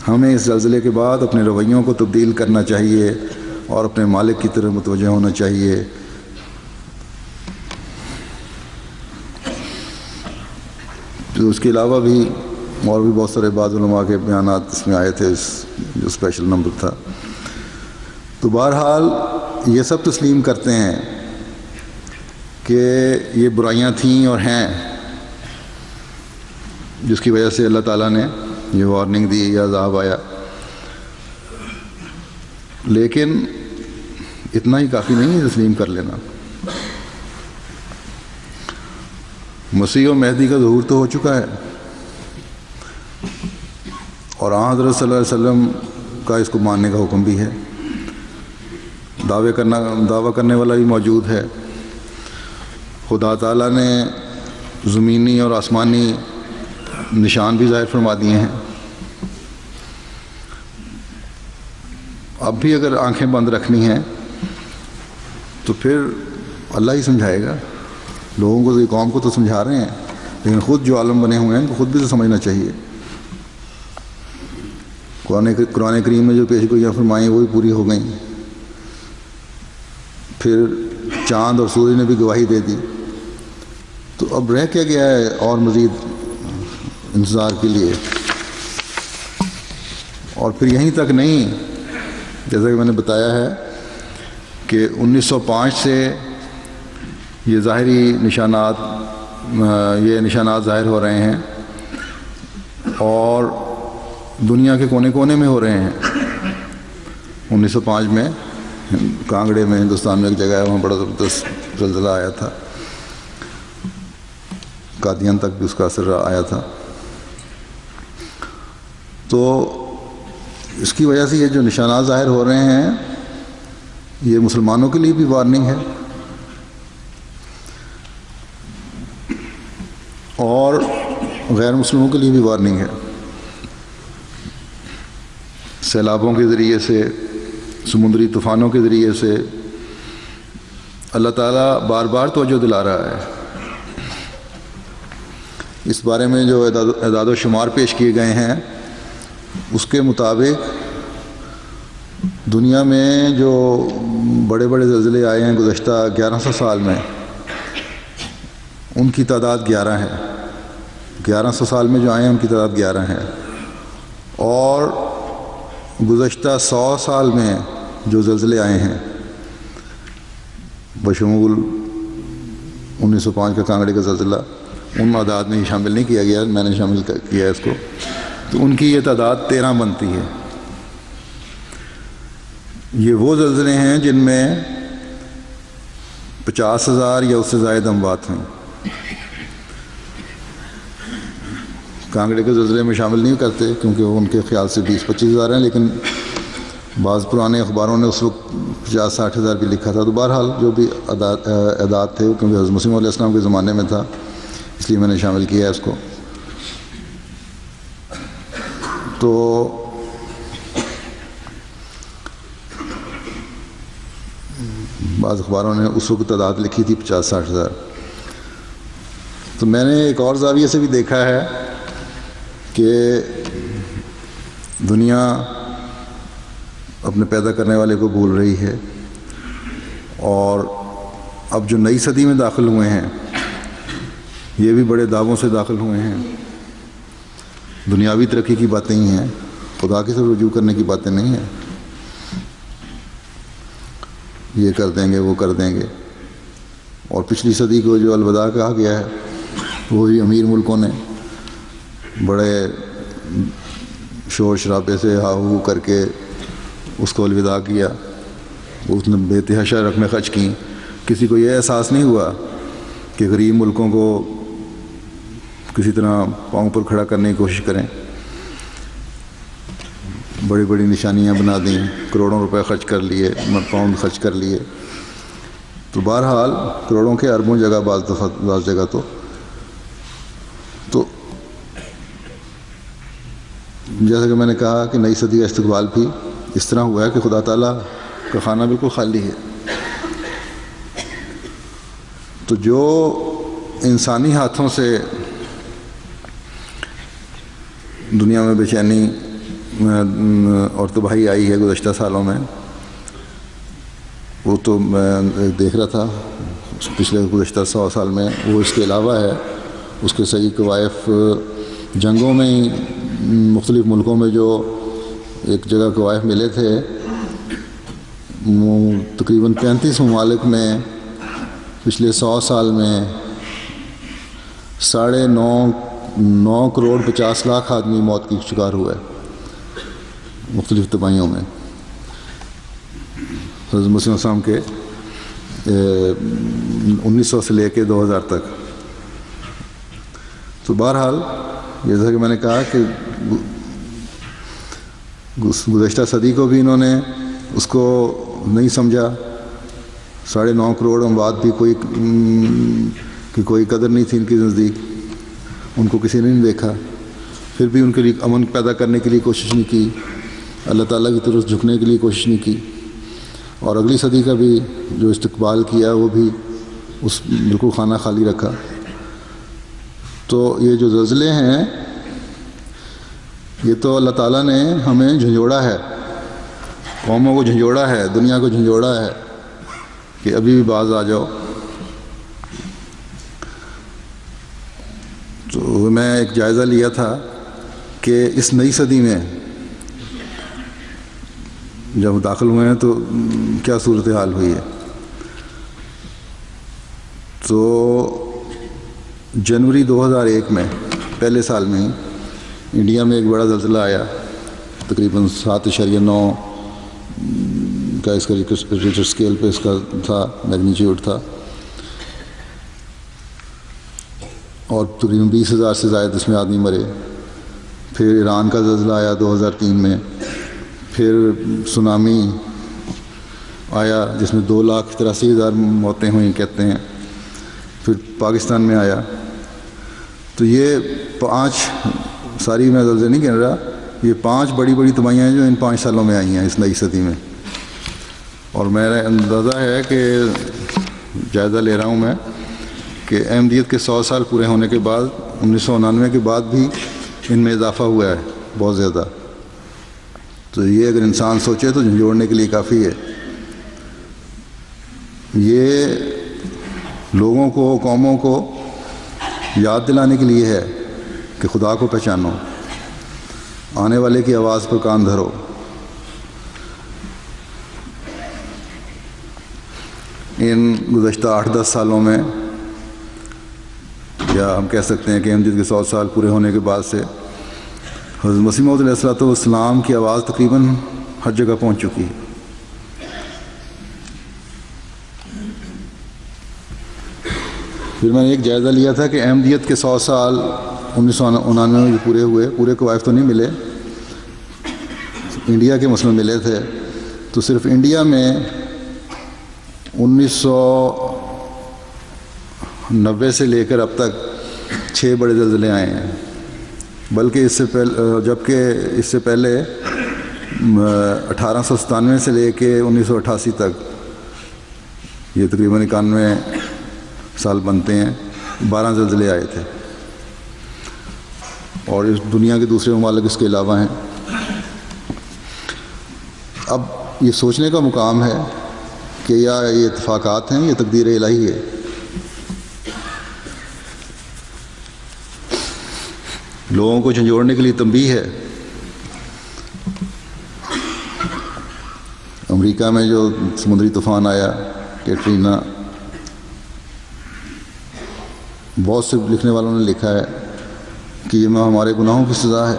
ہمیں اس زلزلے کے بعد اپنے رویوں کو تبدیل کرنا چاہیے اور اپنے مالک کی طرف متوجہ ہونا چاہیے۔ تو اس کے علاوہ بھی اور بھی بہت سارے بعض علماء کے بیانات اس میں آئے تھے، جو اسپیشل نمبر تھا۔ تو بہرحال یہ سب تسلیم کرتے ہیں کہ یہ برائیاں تھیں اور ہیں، جس کی وجہ سے اللہ تعالیٰ نے یہ وارننگ دی یا عذاب آیا۔ لیکن اتنا ہی کافی نہیں ہے تسلیم کر لینا۔ مسیح و مہدی کا ظہور تو ہو چکا ہے، اور حضرت صلی اللہ علیہ وسلم کا اس کو ماننے کا حکم بھی ہے۔ دعویٰ کرنے والا بھی موجود ہے۔ خدا تعالیٰ نے زمینی اور آسمانی نشان بھی ظاہر فرما دیے ہیں۔ اب بھی اگر آنکھیں بند رکھنی ہیں تو پھر اللہ ہی سمجھائے گا۔ لوگوں کو، قوم کو تو سمجھا رہے ہیں، لیکن خود جو عالم بنے ہوئے ہیں ان کو خود بھی تو سمجھنا چاہیے۔ قرآن کریم میں جو پیش گوئیاں فرمائیں وہ بھی پوری ہو گئیں۔ پھر چاند اور سورج نے بھی گواہی دے دی، تو اب رہ کیا گیا ہے اور مزید انتظار کے لیے؟ اور پھر یہیں تک نہیں، جیسا کہ میں نے بتایا ہے کہ 1905 سے یہ ظاہری نشانات ظاہر ہو رہے ہیں اور دنیا کے کونے کونے میں ہو رہے ہیں۔ 1905 میں کانگڑے میں ہندوستان میں ایک جگہ ہے، وہاں بڑا زبردست زلزلہ آیا تھا، قادیان تک بھی اس کا اثر آیا تھا۔ تو اس کی وجہ سے یہ جو نشانات ظاہر ہو رہے ہیں یہ مسلمانوں کے لیے بھی وارننگ ہے اور غیر مسلموں کے لیے بھی وارننگ ہے۔ سیلابوں کے ذریعے سے، سمندری طوفانوں کے ذریعے سے اللہ تعالیٰ بار بار توجہ دلا رہا ہے۔ اس بارے میں جو اعداد و شمار پیش کیے گئے ہیں اس کے مطابق دنیا میں جو بڑے بڑے زلزلے آئے ہیں گزشتہ 1100 سال میں، ان کی تعداد 11 ہے۔ 1100 سال میں جو آئے ہیں ان کی تعداد 11 ہے، اور گزشتہ 100 سال میں جو زلزلے آئے ہیں بشمول 1905 کا کانگڑی کا زلزلہ، ان اعداد میں شامل نہیں کیا گیا، میں نے شامل کیا ہے اس کو، تو ان کی یہ تعداد 13 بنتی ہے۔ یہ وہ زلزلے ہیں جن میں 50,000 یا اس سے زائد اموات ہوئیں۔ کانگڑے کے زلزلے میں شامل نہیں کرتے کیونکہ وہ ان کے خیال سے 20-25 ہزار ہیں، لیکن بعض پرانے اخباروں نے اس وقت 50-60 ہزار بھی لکھا تھا۔ تو بہرحال جو بھی اعداد تھے وہ کیونکہ حضرت مسیح علیہ السلام کے زمانے میں تھا، اس لیے میں نے شامل کیا ہے اس کو۔ تو بعض اخباروں نے اس وقت تعداد لکھی تھی 50-60 ہزار۔ تو میں نے ایک اور زاویے سے بھی دیکھا ہے کہ دنیا اپنے پیدا کرنے والے کو بھول رہی ہے، اور اب جو نئی صدی میں داخل ہوئے ہیں یہ بھی بڑے دعووں سے داخل ہوئے ہیں۔ دنیاوی ترقی کی باتیں ہی ہیں، خدا کی طرف رجوع کرنے کی باتیں نہیں ہیں۔ یہ کر دیں گے، وہ کر دیں گے۔ اور پچھلی صدی کو جو الوداع کہا گیا ہے، وہی امیر ملکوں نے بڑے شور شرابے سے ہا ہو کر کے اس کو الوداع کیا۔ اس نے بے تحاشا رقمیں خرچ کیں۔ کسی کو یہ احساس نہیں ہوا کہ غریب ملکوں کو کسی طرح پاؤں پر کھڑا کرنے کی کوشش کریں۔ بڑی بڑی نشانیاں بنا دیں، کروڑوں روپے خرچ کر لیے، پاؤنڈ خرچ کر لیے۔ تو بہرحال کروڑوں کے اربوں جگہ بعض جگہ تو جیسا کہ میں نے کہا کہ نئی صدی کا استقبال بھی اس طرح ہوا ہے کہ خدا تعالیٰ کا خانہ بالکل خالی ہے۔ تو جو انسانی ہاتھوں سے دنیا میں بے چینی اور تباہی آئی ہے گزشتہ سالوں میں، وہ تو میں دیکھ رہا تھا پچھلے گزشتہ 100 سال میں، وہ اس کے علاوہ ہے۔ اس کے صحیح کوائف جنگوں میں ہی مختلف ملکوں میں جو ایک جگہ کوائف ملے تھے، تقریباً 35 ممالک میں پچھلے 100 سال میں 9.5 کروڑ 50 لاکھ آدمی موت کی شکار ہوا ہے مختلف تباہیوں میں، حضرت مسیح علیہ السلام کے 1900 سے لے کے 2000 تک۔ تو بہرحال جیسا کہ میں نے کہا کہ گزشتہ صدی کو بھی انہوں نے اس کو نہیں سمجھا۔ 9.5 کروڑ اموات بھی کوئی قدر نہیں تھی ان کی نزدیک، ان کو کسی نے نہیں دیکھا۔ پھر بھی ان کے لیے امن پیدا کرنے کے لیے کوشش نہیں کی، اللہ تعالیٰ کی طرف جھکنے کے لیے کوشش نہیں کی۔ اور اگلی صدی کا بھی جو استقبال کیا وہ بھی اس بالکل خانہ خالی رکھا۔ تو یہ جو زلزلے ہیں یہ تو اللہ تعالیٰ نے ہمیں جھنجھوڑا ہے، قوموں کو جھنجھوڑا ہے، دنیا کو جھنجھوڑا ہے کہ ابھی بھی باز آ جاؤ۔ تو میں ایک جائزہ لیا تھا کہ اس نئی صدی میں جب داخل ہوئے ہیں تو کیا صورتحال ہوئی ہے۔ تو جنوری 2001 میں پہلے سال میں انڈیا میں ایک بڑا زلزلہ آیا، تقریباً 7.9 کا اس کا ریکٹر اسکیل پہ اس کا تھا، میگنیچیوڈ تھا، اور تقریباً 20,000 سے زائد اس میں آدمی مرے۔ پھر ایران کا زلزلہ آیا 2003 میں، پھر سونامی آیا جس میں 2,83,000 موتیں ہوئیں کہتے ہیں. پھر پاکستان میں آیا. تو یہ 5 ساری میں زلزلے نہیں کہہ رہا، یہ 5 بڑی بڑی تباہیاں ہیں جو ان 5 سالوں میں آئی ہیں اس نئی صدی میں. اور میرا اندازہ ہے کہ جائزہ لے رہا ہوں میں کہ احمدیت کے 100 سال پورے ہونے کے بعد 1999 کے بعد بھی ان میں اضافہ ہوا ہے بہت زیادہ. تو یہ اگر انسان سوچے تو جھنجھوڑنے کے لیے کافی ہے. یہ لوگوں کو، قوموں کو یاد دلانے کے لیے ہے کہ خدا کو پہچانو، آنے والے کی آواز پر کان دھرو. ان گزشتہ 8-10 سالوں میں، یا ہم کہہ سکتے ہیں کہ احمدیت کے 100 سال پورے ہونے کے بعد سے حضرت مسیح موعود علیہ الصلوۃ والسلام کی آواز تقریباً ہر جگہ پہنچ چکی ہے. پھر میں نے ایک جائزہ لیا تھا کہ احمدیت کے 100 سال 1999 میں پورے ہوئے، پورے کوائف تو نہیں ملے، انڈیا کے مثلاً ملے تھے. تو صرف انڈیا میں 1990 سے لے کر اب تک 6 بڑے زلزلے آئے ہیں. بلکہ اس سے پہلے، جبکہ اس سے پہلے 1897 سے لے کے 1988 تک، یہ تقریباً 91 سال بنتے ہیں، 12 زلزلے آئے تھے. اور اس دنیا کے دوسرے ممالک اس کے علاوہ ہیں. اب یہ سوچنے کا مقام ہے کہ یا یہ اتفاقات ہیں یا تقدیر الہی ہے. لوگوں کو جھنجھوڑنے کے لیے تنبیہ ہے. امریکہ میں جو سمندری طوفان آیا کیٹرینا، بہت سے لکھنے والوں نے لکھا ہے کہ یہ ہمارے گناہوں کی سزا ہے.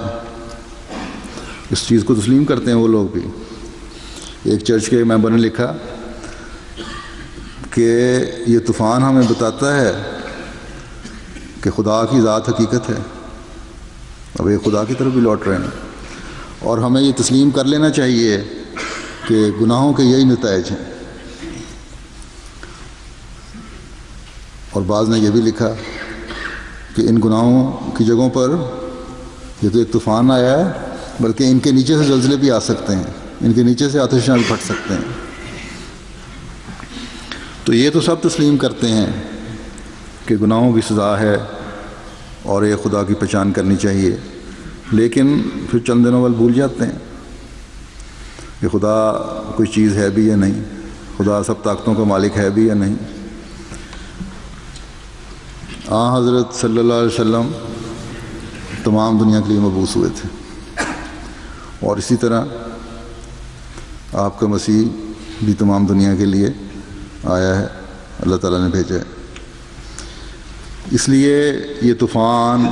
اس چیز کو تسلیم کرتے ہیں وہ لوگ بھی. ایک چرچ کے ممبر نے لکھا کہ یہ طوفان ہمیں بتاتا ہے کہ خدا کی ذات حقیقت ہے. اب یہ خدا کی طرف بھی لوٹ رہے ہیں، اور ہمیں یہ تسلیم کر لینا چاہیے کہ گناہوں کے یہی نتائج ہیں. اور بعض نے یہ بھی لکھا کہ ان گناہوں کی جگہوں پر یہ تو ایک طوفان آیا ہے، بلکہ ان کے نیچے سے زلزلے بھی آ سکتے ہیں، ان کے نیچے سے آتشاں بھی پھٹ سکتے ہیں. تو یہ تو سب تسلیم کرتے ہیں کہ گناہوں کی سزا ہے اور یہ خدا کی پہچان کرنی چاہیے. لیکن پھر چند دنوں بعد بھول جاتے ہیں کہ خدا کوئی چیز ہے بھی یا نہیں، خدا سب طاقتوں کا مالک ہے بھی یا نہیں. حضرت صلی اللہ علیہ وسلم تمام دنیا کے لیے مبعوث ہوئے تھے، اور اسی طرح آپ کا مسیح بھی تمام دنیا کے لیے آیا ہے، اللہ تعالیٰ نے بھیجا ہے. اس لیے یہ طوفان،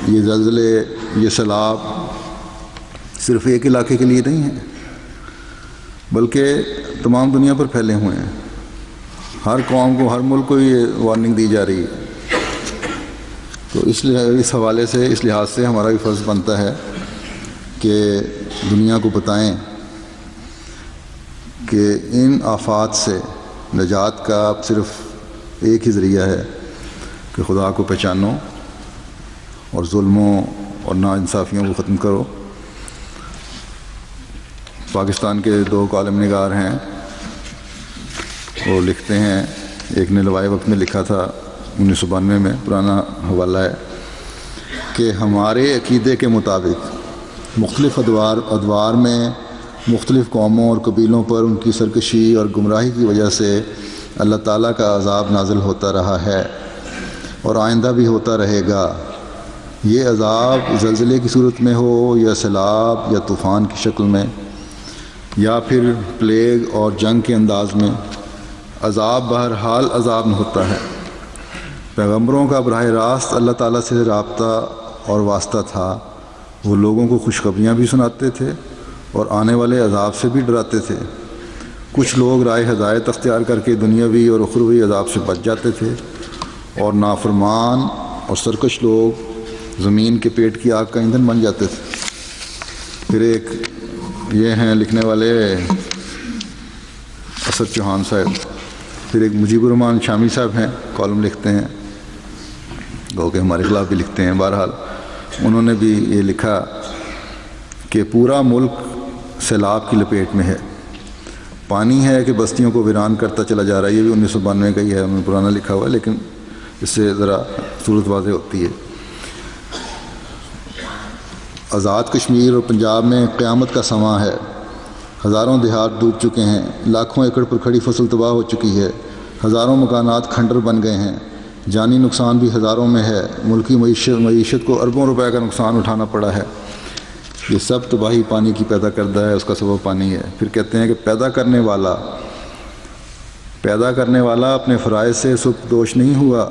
یہ زلزلے، یہ سیلاب صرف ایک علاقے کے لیے نہیں ہیں، بلکہ تمام دنیا پر پھیلے ہوئے ہیں. ہر قوم کو، ہر ملک کو یہ وارننگ دی جا رہی ہے. تو اس حوالے سے، اس لحاظ سے ہمارا بھی فرض بنتا ہے کہ دنیا کو بتائیں کہ ان آفات سے نجات کا صرف ایک ہی ذریعہ ہے کہ خدا کو پہچانو اور ظلموں اور ناانصافیوں کو ختم کرو. پاکستان کے 2 کالم نگار ہیں، وہ لکھتے ہیں، ایک نے لوائے وقت میں لکھا تھا 1992 میں، پرانا حوالہ ہے، کہ ہمارے عقیدے کے مطابق مختلف ادوار میں مختلف قوموں اور قبیلوں پر ان کی سرکشی اور گمراہی کی وجہ سے اللہ تعالیٰ کا عذاب نازل ہوتا رہا ہے اور آئندہ بھی ہوتا رہے گا. یہ عذاب زلزلے کی صورت میں ہو، یا سیلاب یا طوفان کی شکل میں، یا پھر پلیگ اور جنگ کے انداز میں، عذاب بہرحال عذاب نہ ہوتا ہے. پیغمبروں کا براہ راست اللہ تعالیٰ سے رابطہ اور واسطہ تھا. وہ لوگوں کو خوشخبریاں بھی سناتے تھے اور آنے والے عذاب سے بھی ڈراتے تھے. کچھ لوگ رائے ہدایت اختیار کر کے دنیاوی اور اخروی عذاب سے بچ جاتے تھے، اور نافرمان اور سرکش لوگ زمین کے پیٹ کی آگ کا ایندھن بن جاتے تھے. پھر ایک یہ ہیں لکھنے والے اسد چوہان صاحب، پھر ایک مجیب الرحمان شامی صاحب ہیں، کالم لکھتے ہیں، گو کہ ہمارے خلاف بھی لکھتے ہیں۔ بہرحال انہوں نے بھی یہ لکھا کہ پورا ملک سیلاب کی لپیٹ میں ہے، پانی ہے کہ بستیوں کو ویران کرتا چلا جا رہا ہے۔ یہ بھی 1992 کا ہی ہے، انہوں نے پرانا لکھا ہوا ہے، لیکن اس سے ذرا صورت واضح ہوتی ہے۔ آزاد کشمیر اور پنجاب میں قیامت کا سماں ہے، ہزاروں دیہات ڈوب چکے ہیں، لاکھوں ایکڑ پر کھڑی فصل تباہ ہو چکی ہے، ہزاروں مکانات کھنڈر بن گئے ہیں، جانی نقصان بھی ہزاروں میں ہے، ملکی معیشت کو اربوں روپے کا نقصان اٹھانا پڑا ہے۔ یہ سب تباہی پانی کی پیدا کردہ ہے، اس کا سبب پانی ہے۔ پھر کہتے ہیں کہ پیدا کرنے والا اپنے فرائض سے سبکدوش نہیں ہوا،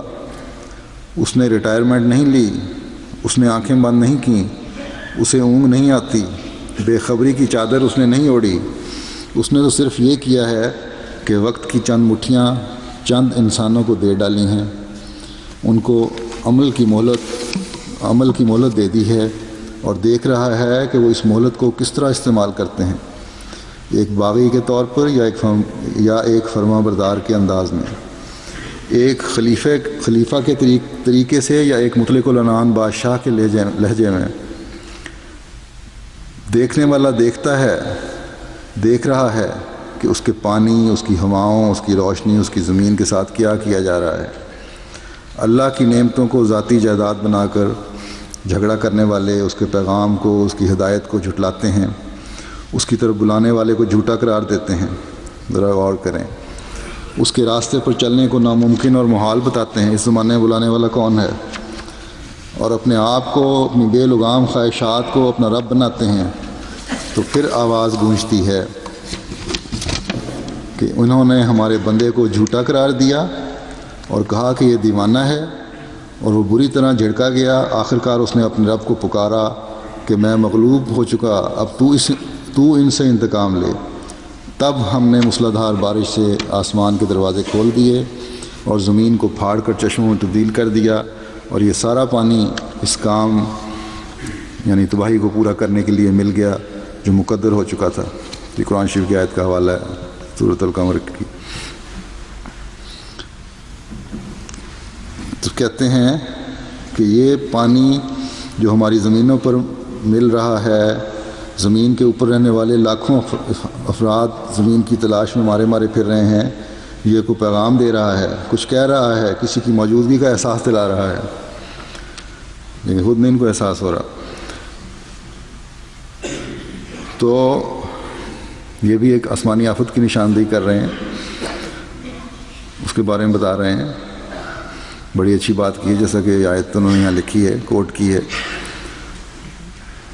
اس نے ریٹائرمنٹ نہیں لی، اس نے آنکھیں بند نہیں کیں، اسے اونگ نہیں آتی، بے خبری کی چادر اس نے نہیں اوڑھی، اس نے تو صرف یہ کیا ہے کہ وقت کی چند مٹھیاں چند انسانوں کو دے ڈالی ہیں، ان کو عمل کی مہلت دے دی ہے، اور دیکھ رہا ہے کہ وہ اس مہلت کو کس طرح استعمال کرتے ہیں، ایک باغی کے طور پر یا ایک فرما بردار کے انداز میں، ایک خلیفہ کے طریقے سے یا ایک مطلق العنان بادشاہ کے لہجے میں۔ دیکھنے والا دیکھ رہا ہے کہ اس کے پانی، اس کی ہواؤں، اس کی روشنی، اس کی زمین کے ساتھ کیا جا رہا ہے۔ اللہ کی نعمتوں کو ذاتی جائیداد بنا کر جھگڑا کرنے والے اس کے پیغام کو، اس کی ہدایت کو جھٹلاتے ہیں، اس کی طرف بلانے والے کو جھوٹا قرار دیتے ہیں۔ ذرا غور کریں، اس کے راستے پر چلنے کو ناممکن اور محال بتاتے ہیں۔ اس زمانے میں بلانے والا کون ہے؟ اور اپنے آپ کو، اپنی بے لگام خواہشات کو اپنا رب بناتے ہیں۔ تو پھر آواز گونجتی ہے کہ انہوں نے ہمارے بندے کو جھوٹا قرار دیا اور کہا کہ یہ دیوانہ ہے، اور وہ بری طرح جھڑکا گیا۔ آخرکار اس نے اپنے رب کو پکارا کہ میں مغلوب ہو چکا، اب تو ان سے انتقام لے۔ تب ہم نے موسلادھار بارش سے آسمان کے دروازے کھول دیے اور زمین کو پھاڑ کر چشموں میں تبدیل کر دیا، اور یہ سارا پانی اس کام یعنی تباہی کو پورا کرنے کے لیے مل گیا جو مقدر ہو چکا تھا۔ یہ قرآن شریف کی آیت کا حوالہ ہے، سورۃ القمر کی۔ تو کہتے ہیں کہ یہ پانی جو ہماری زمینوں پر مل رہا ہے، زمین کے اوپر رہنے والے لاکھوں افراد زمین کی تلاش میں مارے پھر رہے ہیں، یہ کو پیغام دے رہا ہے، کچھ کہہ رہا ہے، کسی کی موجودگی کا احساس دلا رہا ہے، لیکن خود نہیں ان کو احساس ہو رہا۔ تو یہ بھی ایک آسمانی آفت کی نشاندہی کر رہے ہیں، اس کے بارے میں بتا رہے ہیں۔ بڑی اچھی بات کی ہے، جیسا کہ آیت انہوں نے یہاں لکھی ہے، کوٹ کی ہے۔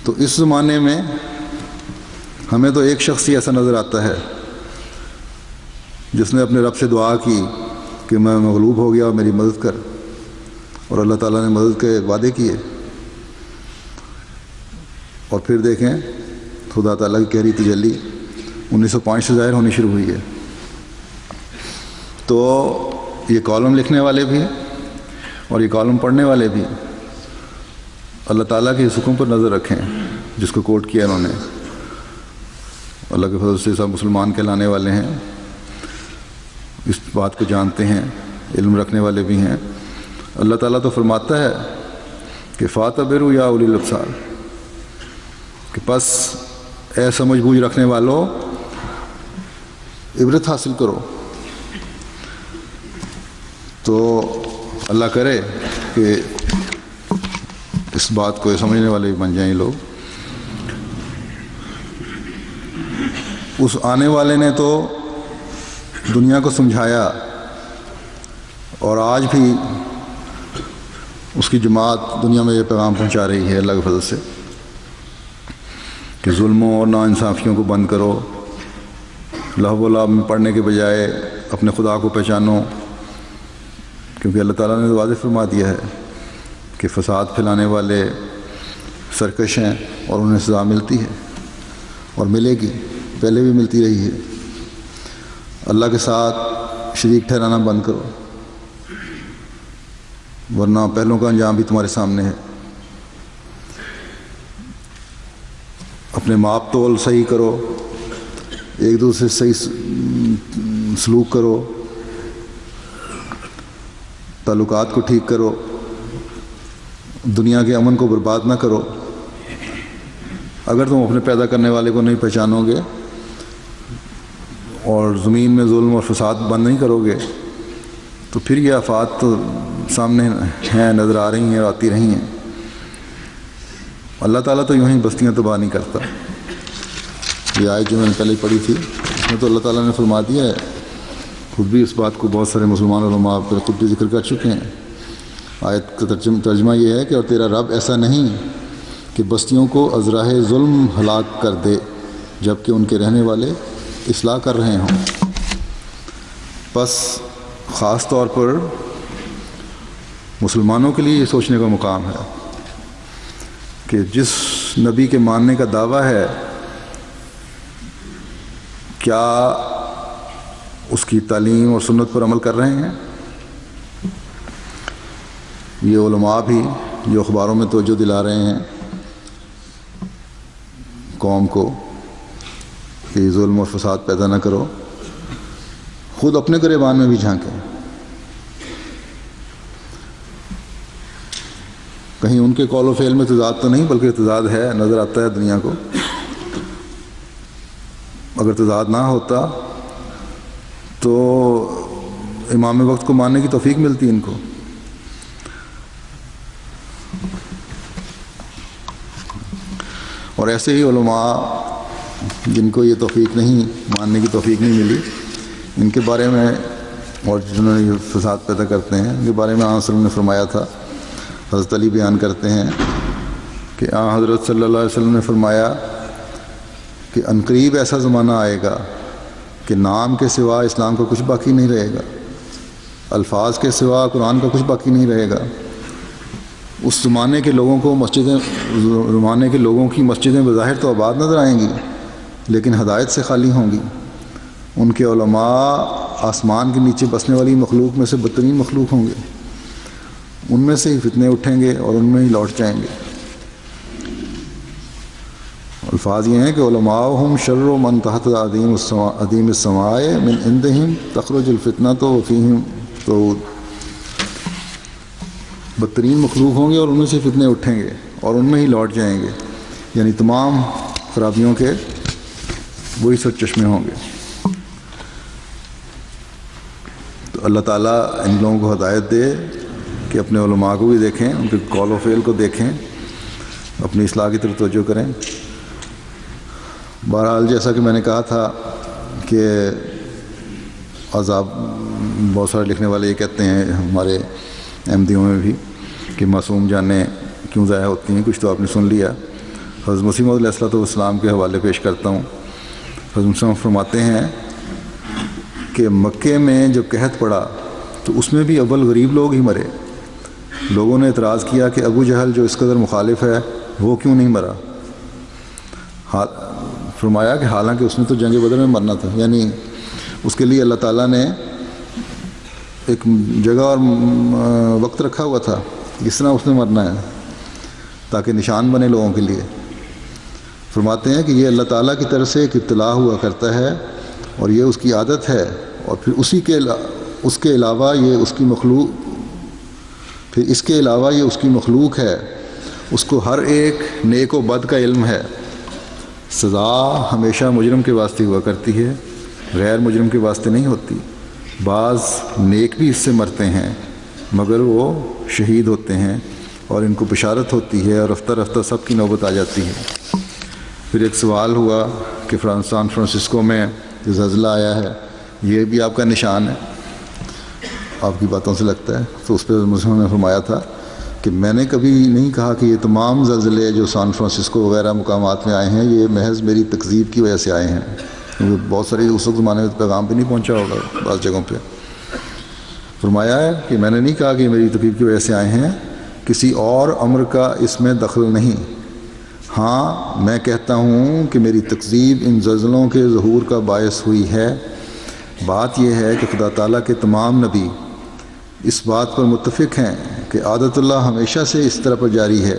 تو اس زمانے میں ہمیں تو ایک شخص ہی ایسا نظر آتا ہے جس نے اپنے رب سے دعا کی کہ میں مغلوب ہو گیا اور میری مدد کر، اور اللہ تعالیٰ نے مدد کے وعدے کیے، اور پھر دیکھیں خدا تعالیٰ کی گہری تجلی 1905 سے ظاہر ہونی شروع ہوئی ہے۔ تو یہ کالم لکھنے والے بھی اور یہ کالم پڑھنے والے بھی اللہ تعالیٰ کے اس حکم پر نظر رکھیں جس کو کوٹ کیا انہوں نے۔ اللہ کے فضل سے سب مسلمان کہلانے والے ہیں، اس بات کو جانتے ہیں، علم رکھنے والے بھی ہیں۔ اللہ تعالیٰ تو فرماتا ہے کہ فَاعْتَبِرُوا يَا أُولِي الْأَبْصَارِ، کہ پس اے سمجھ بوجھ رکھنے والوں عبرت حاصل کرو۔ تو اللہ کرے کہ اس بات کو سمجھنے والے بھی بن جائیں لوگ۔ اس آنے والے نے تو دنیا کو سمجھایا، اور آج بھی اس کی جماعت دنیا میں یہ پیغام پہنچا رہی ہے اللہ کے فضل سے کہ ظلموں اور ناانصافیوں کو بند کرو، لہو و لعب میں پڑھنے کے بجائے اپنے خدا کو پہچانو، کیونکہ اللہ تعالیٰ نے واضح فرما دیا ہے کہ فساد پھیلانے والے سرکش ہیں اور انہیں سزا ملتی ہے اور ملے گی، پہلے بھی ملتی رہی ہے۔ اللہ کے ساتھ شریک ٹھہرانا بند کرو، ورنہ پہلوں کا انجام بھی تمہارے سامنے ہے۔ اپنے ماپ تول صحیح کرو، ایک دوسرے سے صحیح سلوک کرو، تعلقات کو ٹھیک کرو، دنیا کے امن کو برباد نہ کرو۔ اگر تم اپنے پیدا کرنے والے کو نہیں پہچانو گے اور زمین میں ظلم اور فساد بند نہیں کرو گے تو پھر یہ آفات تو سامنے ہیں، نظر آ رہی ہیں اور آتی رہی ہیں۔ اللہ تعالیٰ تو یوں ہی بستیاں تباہ نہیں کرتا۔ یہ آیت جو میں نے پہلے پڑھی تھی اس میں تو اللہ تعالیٰ نے فرما دیا ہے، خود بھی اس بات کو بہت سارے مسلمان علماء پر خود بھی ذکر کر چکے ہیں۔ آیت کا ترجمہ یہ ہے کہ اور تیرا رب ایسا نہیں کہ بستیوں کو ازراہ ظلم ہلاک کر دے جب کہ ان کے رہنے والے اصلاح کر رہے ہوں۔ بس خاص طور پر مسلمانوں کے لیے یہ سوچنے کا مقام ہے کہ جس نبی کے ماننے کا دعویٰ ہے، کیا اس کی تعلیم اور سنت پر عمل کر رہے ہیں؟ یہ علماء بھی جو اخباروں میں توجہ دلا رہے ہیں قوم کو کہ ظلم اور فساد پیدا نہ کرو، خود اپنے گریبان میں بھی جھانکیں۔ کہیں ان کے قول و فعل میں تضاد تو نہیں، بلکہ تضاد ہے، نظر آتا ہے دنیا کو۔ اگر تضاد نہ ہوتا تو امام وقت کو ماننے کی توفیق ملتی ان کو۔ اور ایسے ہی علماء جن کو یہ توفیق نہیں، ماننے کی توفیق نہیں ملی، ان کے بارے میں اور جنہوں نے یہ فساد پیدا کرتے ہیں ان کے بارے میں آن صلی اللہ علیہ وسلم نے فرمایا تھا۔ حضرت علی بیان کرتے ہیں کہ حضرت صلی اللہ علیہ وسلم نے فرمایا کہ عنقریب ایسا زمانہ آئے گا کہ نام کے سوا اسلام کا کچھ باقی نہیں رہے گا، الفاظ کے سوا قرآن کا کچھ باقی نہیں رہے گا۔ اس زمانے کے لوگوں کو زمانے کے لوگوں کی مسجدیں بظاہر تو آباد نظر آئیں گی لیکن ہدایت سے خالی ہوں گی۔ ان کے علماء آسمان کے نیچے بسنے والی مخلوق میں سے بدترین مخلوق ہوں گے، ان میں سے ہی فتنے اٹھیں گے اور ان میں ہی لوٹ جائیں گے۔ الفاظ یہ ہیں کہ علماءہم شر من تحت عدیم السماء من عندہم تخرج الفتنۃ وفیہم تعود۔ بدترین مخلوق ہوں گے اور ان میں سے فتنے اٹھیں گے اور ان میں ہی لوٹ جائیں گے، یعنی تمام خرابیوں کے وہی سر چشمے ہوں گے۔ تو اللہ تعالیٰ ان لوگوں کو ہدایت دے کہ اپنے علماء کو بھی دیکھیں، ان کے قول و فعل کو دیکھیں، اپنی اصلاح کی طرف توجہ کریں۔ بہرحال جیسا کہ میں نے کہا تھا کہ عذاب، بہت سارے لکھنے والے یہ کہتے ہیں ہمارے احمدیوں میں بھی کہ معصوم جانیں کیوں ضائع ہوتی ہیں، کچھ تو آپ نے سن لیا۔ حضرت مسیح موعود علیہ السلام کے حوالے پیش کرتا ہوں۔ حضرت مسیح فرماتے ہیں کہ مکے میں جب قحط پڑا تو اس میں بھی اول غریب لوگ ہی مرے۔ لوگوں نے اعتراض کیا کہ ابو جہل جو اس قدر مخالف ہے وہ کیوں نہیں مرا؟ فرمایا کہ حالانکہ اس نے تو جنگ بدر میں مرنا تھا، یعنی اس کے لیے اللہ تعالیٰ نے ایک جگہ اور وقت رکھا ہوا تھا جس طرح اس نے مرنا ہے تاکہ نشان بنے لوگوں کے لیے۔ فرماتے ہیں کہ یہ اللہ تعالیٰ کی طرف سے ایک اطلاع ہوا کرتا ہے اور یہ اس کی عادت ہے، اور پھر اس کے علاوہ یہ اس کی مخلوق ہے، اس کو ہر ایک نیک و بد کا علم ہے۔ سزا ہمیشہ مجرم کے واسطے ہوا کرتی ہے، غیر مجرم کے واسطے نہیں ہوتی۔ بعض نیک بھی اس سے مرتے ہیں مگر وہ شہید ہوتے ہیں اور ان کو بشارت ہوتی ہے اور رفتہ رفتہ سب کی نوبت آ جاتی ہے۔ پھر ایک سوال ہوا کہ سان فرانسسکو میں جو زلزلہ آیا ہے یہ بھی آپ کا نشان ہے؟ آپ کی باتوں سے لگتا ہے۔ تو اس پہ مسلم نے فرمایا تھا کہ میں نے کبھی نہیں کہا کہ یہ تمام زلزلے جو سان فرانسسکو وغیرہ مقامات میں آئے ہیں یہ محض میری تکذیب کی وجہ سے آئے ہیں، کیونکہ بہت سارے اس وقت زمانے میں پیغام بھی نہیں پہنچا ہوگا بعض جگہوں پہ۔ فرمایا ہے کہ میں نے نہیں کہا کہ میری تکذیب کی وجہ سے آئے ہیں، کسی اور امر کا اس میں دخل نہیں۔ ہاں میں کہتا ہوں کہ میری تکذیب ان زلزلوں کے ظہور کا باعث ہوئی ہے۔ بات یہ ہے کہ خدا تعالیٰ کے تمام نبی اس بات پر متفق ہیں کہ عادت اللہ ہمیشہ سے اس طرح پر جاری ہے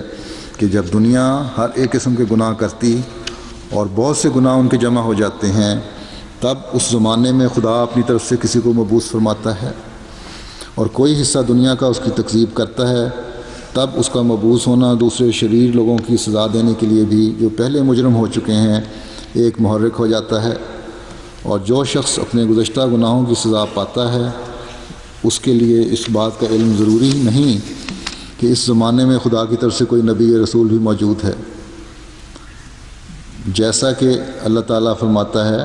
کہ جب دنیا ہر ایک قسم کے گناہ کرتی اور بہت سے گناہ ان کے جمع ہو جاتے ہیں تب اس زمانے میں خدا اپنی طرف سے کسی کو مبعوث فرماتا ہے، اور کوئی حصہ دنیا کا اس کی تکذیب کرتا ہے، تب اس کا مبعوث ہونا دوسرے شریر لوگوں کی سزا دینے کے لیے بھی جو پہلے مجرم ہو چکے ہیں ایک محرک ہو جاتا ہے، اور جو شخص اپنے گزشتہ گناہوں کی سزا پاتا ہے اس کے لیے اس بات کا علم ضروری نہیں کہ اس زمانے میں خدا کی طرف سے کوئی نبی یا رسول بھی موجود ہے، جیسا کہ اللہ تعالیٰ فرماتا ہے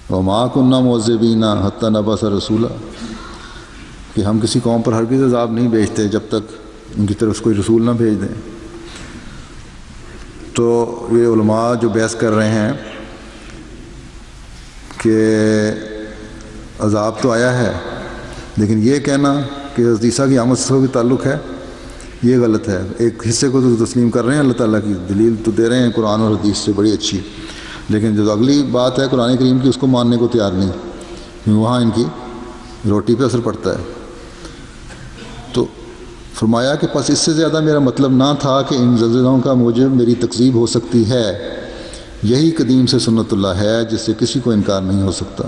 وَمَا كُنَّا مُعَذِّبِينَ حَتَّى نَبْعَثَ رَسُولًا، کہ ہم کسی قوم پر ہرگز عذاب نہیں بھیجتے جب تک ان کی طرف کوئی رسول نہ بھیج دیں۔ تو یہ علماء جو بحث کر رہے ہیں کہ عذاب تو آیا ہے، لیکن یہ کہنا کہ حضرت عیسیٰ کی آمد سے بھی تعلق ہے، یہ غلط ہے۔ ایک حصے کو تو تسلیم کر رہے ہیں، اللہ تعالیٰ کی دلیل تو دے رہے ہیں قرآن اور حدیث سے بڑی اچھی، لیکن جو اگلی بات ہے قرآن کریم کی اس کو ماننے کو تیار نہیں، کیونکہ وہاں ان کی روٹی پہ اثر پڑتا ہے۔ تو فرمایا کہ پس اس سے زیادہ میرا مطلب نہ تھا کہ ان زلزلوں کا موجب میری تکذیب ہو سکتی ہے، یہی قدیم سے سنت اللہ ہے جس سے کسی کو انکار نہیں ہو سکتا۔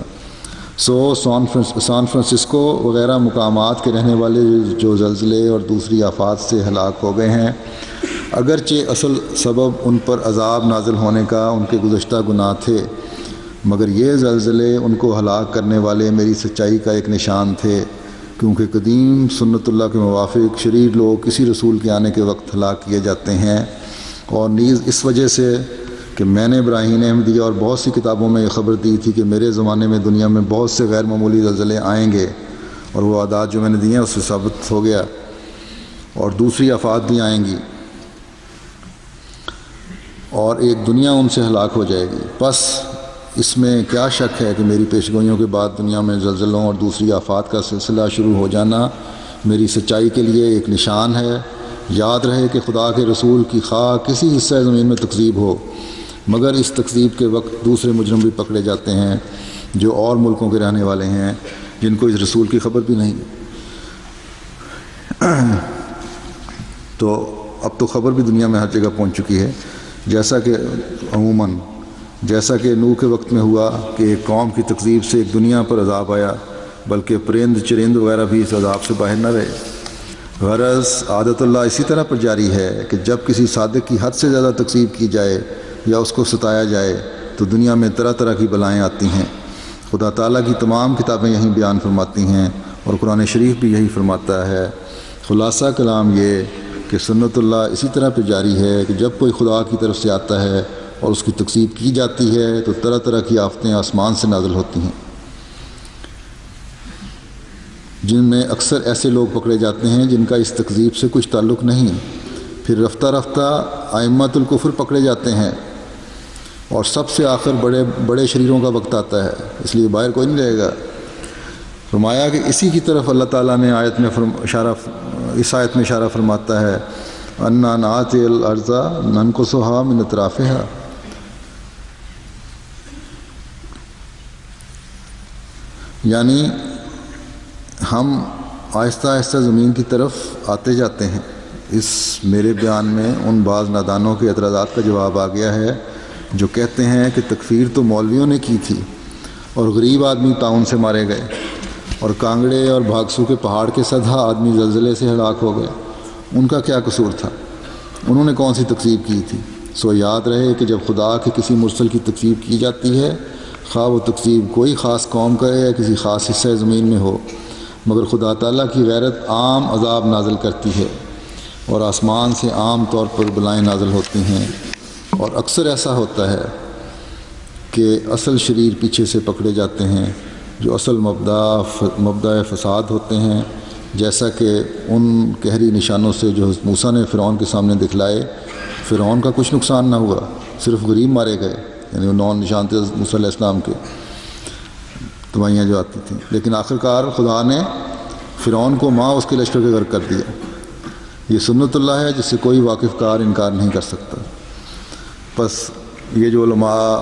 سان فرانسسکو وغیرہ مقامات کے رہنے والے جو زلزلے اور دوسری آفات سے ہلاک ہو گئے ہیں، اگرچہ اصل سبب ان پر عذاب نازل ہونے کا ان کے گزشتہ گناہ تھے، مگر یہ زلزلے ان کو ہلاک کرنے والے میری سچائی کا ایک نشان تھے، کیونکہ قدیم سنت اللہ کے موافق شریر لوگ کسی رسول کے آنے کے وقت ہلاک کیے جاتے ہیں، اور نیز اس وجہ سے کہ میں نے ابراہیم احمدیہ اور بہت سی کتابوں میں یہ خبر دی تھی کہ میرے زمانے میں دنیا میں بہت سے غیر معمولی زلزلے آئیں گے، اور وہ اعداد جو میں نے دی ہیں اس سے ثابت ہو گیا، اور دوسری آفات بھی آئیں گی، اور ایک دنیا ان سے ہلاک ہو جائے گی۔ پس اس میں کیا شک ہے کہ میری پیشگوئیوں کے بعد دنیا میں زلزلوں اور دوسری آفات کا سلسلہ شروع ہو جانا میری سچائی کے لیے ایک نشان ہے۔ یاد رہے کہ خدا کے رسول کی خواہ کسی حصہ زمین میں تکذیب ہو، مگر اس تکذیب کے وقت دوسرے مجرم بھی پکڑے جاتے ہیں جو اور ملکوں کے رہنے والے ہیں، جن کو اس رسول کی خبر بھی نہیں۔ تو اب تو خبر بھی دنیا میں ہر جگہ پہنچ چکی ہے، جیسا کہ عموماً جیسا کہ نوح کے وقت میں ہوا کہ ایک قوم کی تکذیب سے ایک دنیا پر عذاب آیا، بلکہ پرند چرند وغیرہ بھی اس عذاب سے باہر نہ رہے۔ غرض عادت اللہ اسی طرح پر جاری ہے کہ جب کسی صادق کی حد سے زیادہ تکذیب کی جائے یا اس کو ستایا جائے تو دنیا میں طرح طرح کی بلائیں آتی ہیں۔ خدا تعالیٰ کی تمام کتابیں یہیں بیان فرماتی ہیں، اور قرآن شریف بھی یہی فرماتا ہے۔ خلاصہ کلام یہ کہ سنت اللہ اسی طرح پہ جاری ہے کہ جب کوئی خدا کی طرف سے آتا ہے اور اس کی تکذیب کی جاتی ہے تو طرح طرح کی آفتیں آسمان سے نازل ہوتی ہیں، جن میں اکثر ایسے لوگ پکڑے جاتے ہیں جن کا اس تکذیب سے کچھ تعلق نہیں۔ پھر رفتہ رفتہ ائمۃ الکفر پکڑے جاتے ہیں، اور سب سے آخر بڑے شریروں کا وقت آتا ہے، اس لیے باہر کوئی نہیں رہے گا۔ فرمایا کہ اسی کی طرف اللہ تعالیٰ نے اس آیت میں اشارہ فرماتا ہے انا ناتی الارض ننقصها من اطرافها، یعنی ہم آہستہ آہستہ زمین کی طرف آتے جاتے ہیں۔ اس میرے بیان میں ان بعض نادانوں کے اعتراضات کا جواب آ گیا ہے جو کہتے ہیں کہ تکفیر تو مولویوں نے کی تھی، اور غریب آدمی طاعون سے مارے گئے، اور کانگڑے اور بھاگسو کے پہاڑ کے سدھا آدمی زلزلے سے ہلاک ہو گئے، ان کا کیا قصور تھا؟ انہوں نے کون سی تکذیب کی تھی؟ سو یاد رہے کہ جب خدا کے کسی مرسل کی تکذیب کی جاتی ہے، خواہ وہ تکذیب کوئی خاص قوم کا یا کسی خاص حصہ زمین میں ہو، مگر خدا تعالیٰ کی غیرت عام عذاب نازل کرتی ہے، اور آسمان سے عام طور پر بلائیں نازل ہوتی ہیں، اور اکثر ایسا ہوتا ہے کہ اصل شریر پیچھے سے پکڑے جاتے ہیں جو اصل مبدأ فساد ہوتے ہیں، جیسا کہ ان قہری نشانوں سے جو موسیٰ نے فرعون کے سامنے دکھلائے۔ فرعون کا کچھ نقصان نہ ہوا، صرف غریب مارے گئے، یعنی وہ 9 نشان تھے موسیٰ علیہ السلام کے، دوائیاں جو آتی تھیں، لیکن آخرکار خدا نے فرعون کو ماں اس کے لشکر کے غرق کر دیا۔ یہ سنت اللہ ہے جس سے کوئی واقف کار انکار نہیں کر سکتا۔ بس یہ جو علماء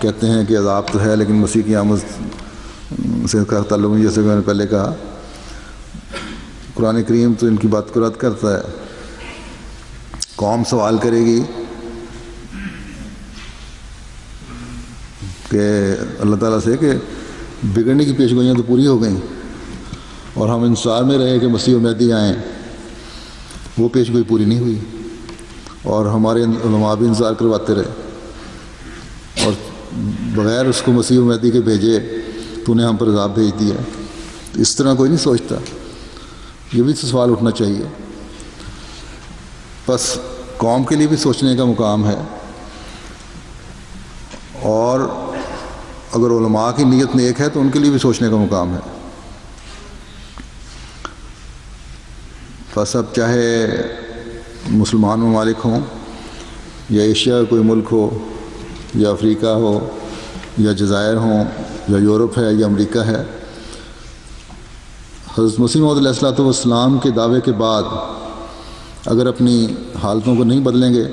کہتے ہیں کہ عذاب تو ہے لیکن مسیح کی آمد سے کا تعلق نہیں، جیسے کہ میں نے پہلے کہا، قرآن کریم تو ان کی بات کو رد کرتا ہے۔ قوم سوال کرے گی کہ اللہ تعالیٰ سے کہ بگڑنے کی پیشگوئیاں تو پوری ہو گئیں اور ہم انتظار میں رہے کہ مسیح و مہدی آئیں، وہ پیشگوئی پوری نہیں ہوئی اور ہمارے علماء بھی انتظار کرواتے رہے، اور بغیر اس کو مسیح و مہدی کے بھیجے تو نے ہم پر عذاب بھیج دیا۔ اس طرح کوئی نہیں سوچتا، یہ بھی سوال اٹھنا چاہیے۔ بس قوم کے لیے بھی سوچنے کا مقام ہے، اور اگر علماء کی نیت نیک ہے تو ان کے لیے بھی سوچنے کا مقام ہے۔ بس اب چاہے مسلمان ممالک ہوں یا ایشیا کا کوئی ملک ہو یا افریقہ ہو یا جزائر ہوں یا یورپ ہے یا امریکہ ہے، حضرت مسیح موعود علیہ الصلوۃ والسلام کے دعوے کے بعد اگر اپنی حالتوں کو نہیں بدلیں گے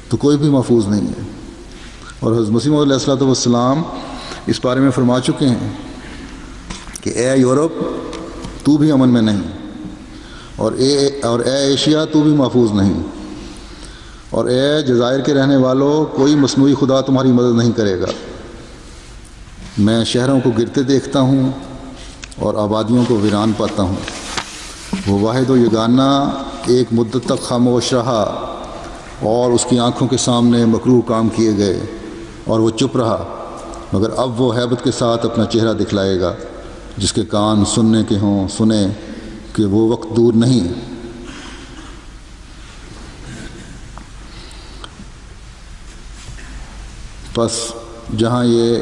تو کوئی بھی محفوظ نہیں ہے۔ اور حضرت مسیح موعود علیہ الصلوۃ والسلام اس بارے میں فرما چکے ہیں کہ اے یورپ تو بھی امن میں نہیں، اور اے ایشیا تو بھی محفوظ نہیں، اور اے جزائر کے رہنے والوں کوئی مصنوعی خدا تمہاری مدد نہیں کرے گا۔ میں شہروں کو گرتے دیکھتا ہوں اور آبادیوں کو ویران پاتا ہوں۔ وہ واحد و یگانہ ایک مدت تک خاموش رہا اور اس کی آنکھوں کے سامنے مکروہ کام کیے گئے اور وہ چپ رہا، مگر اب وہ ہیبت کے ساتھ اپنا چہرہ دکھلائے گا۔ جس کے کان سننے کے ہوں سنیں کہ وہ وقت دور نہیں۔ بس جہاں یہ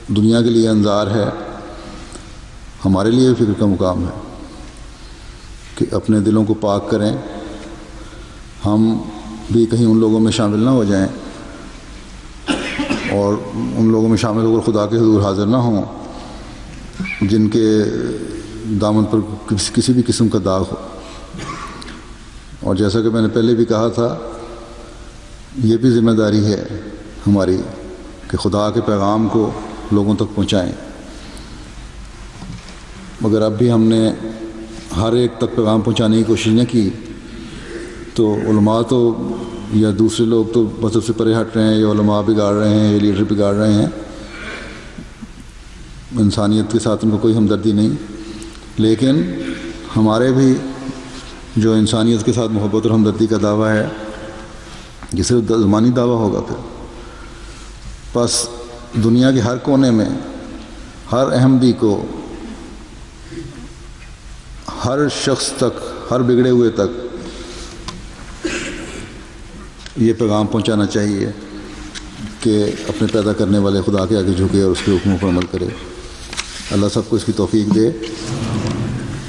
دنیا کے لیے انذار ہے، ہمارے لیے بھی فکر کا مقام ہے کہ اپنے دلوں کو پاک کریں، ہم بھی کہیں ان لوگوں میں شامل نہ ہو جائیں اور ان لوگوں میں شامل ہو کر خدا کے حضور حاضر نہ ہوں جن کے دامن پر کسی بھی قسم کا داغ ہو۔ اور جیسا کہ میں نے پہلے بھی کہا تھا، یہ بھی ذمہ داری ہے ہماری کہ خدا کے پیغام کو لوگوں تک پہنچائیں، مگر اب بھی ہم نے ہر ایک تک پیغام پہنچانے کی کوشش نہ کی تو علماء تو یا دوسرے لوگ تو مذہب سے پرے ہٹ رہے ہیں، یا علماء بگاڑ رہے ہیں، یا لیڈر بگاڑ رہے ہیں۔ انسانیت کے ساتھ ان کو کوئی ہمدردی نہیں، لیکن ہمارے بھی جو انسانیت کے ساتھ محبت اور ہمدردی کا دعویٰ ہے یہ صرف زمانی دعویٰ ہوگا۔ پھر بس دنیا کے ہر کونے میں ہر احمدی کو، ہر شخص تک، ہر بگڑے ہوئے تک یہ پیغام پہنچانا چاہیے کہ اپنے پیدا کرنے والے خدا کے آگے جھکے اور اس کے حکموں پر عمل کرے۔ اللہ سب کو اس کی توفیق دے۔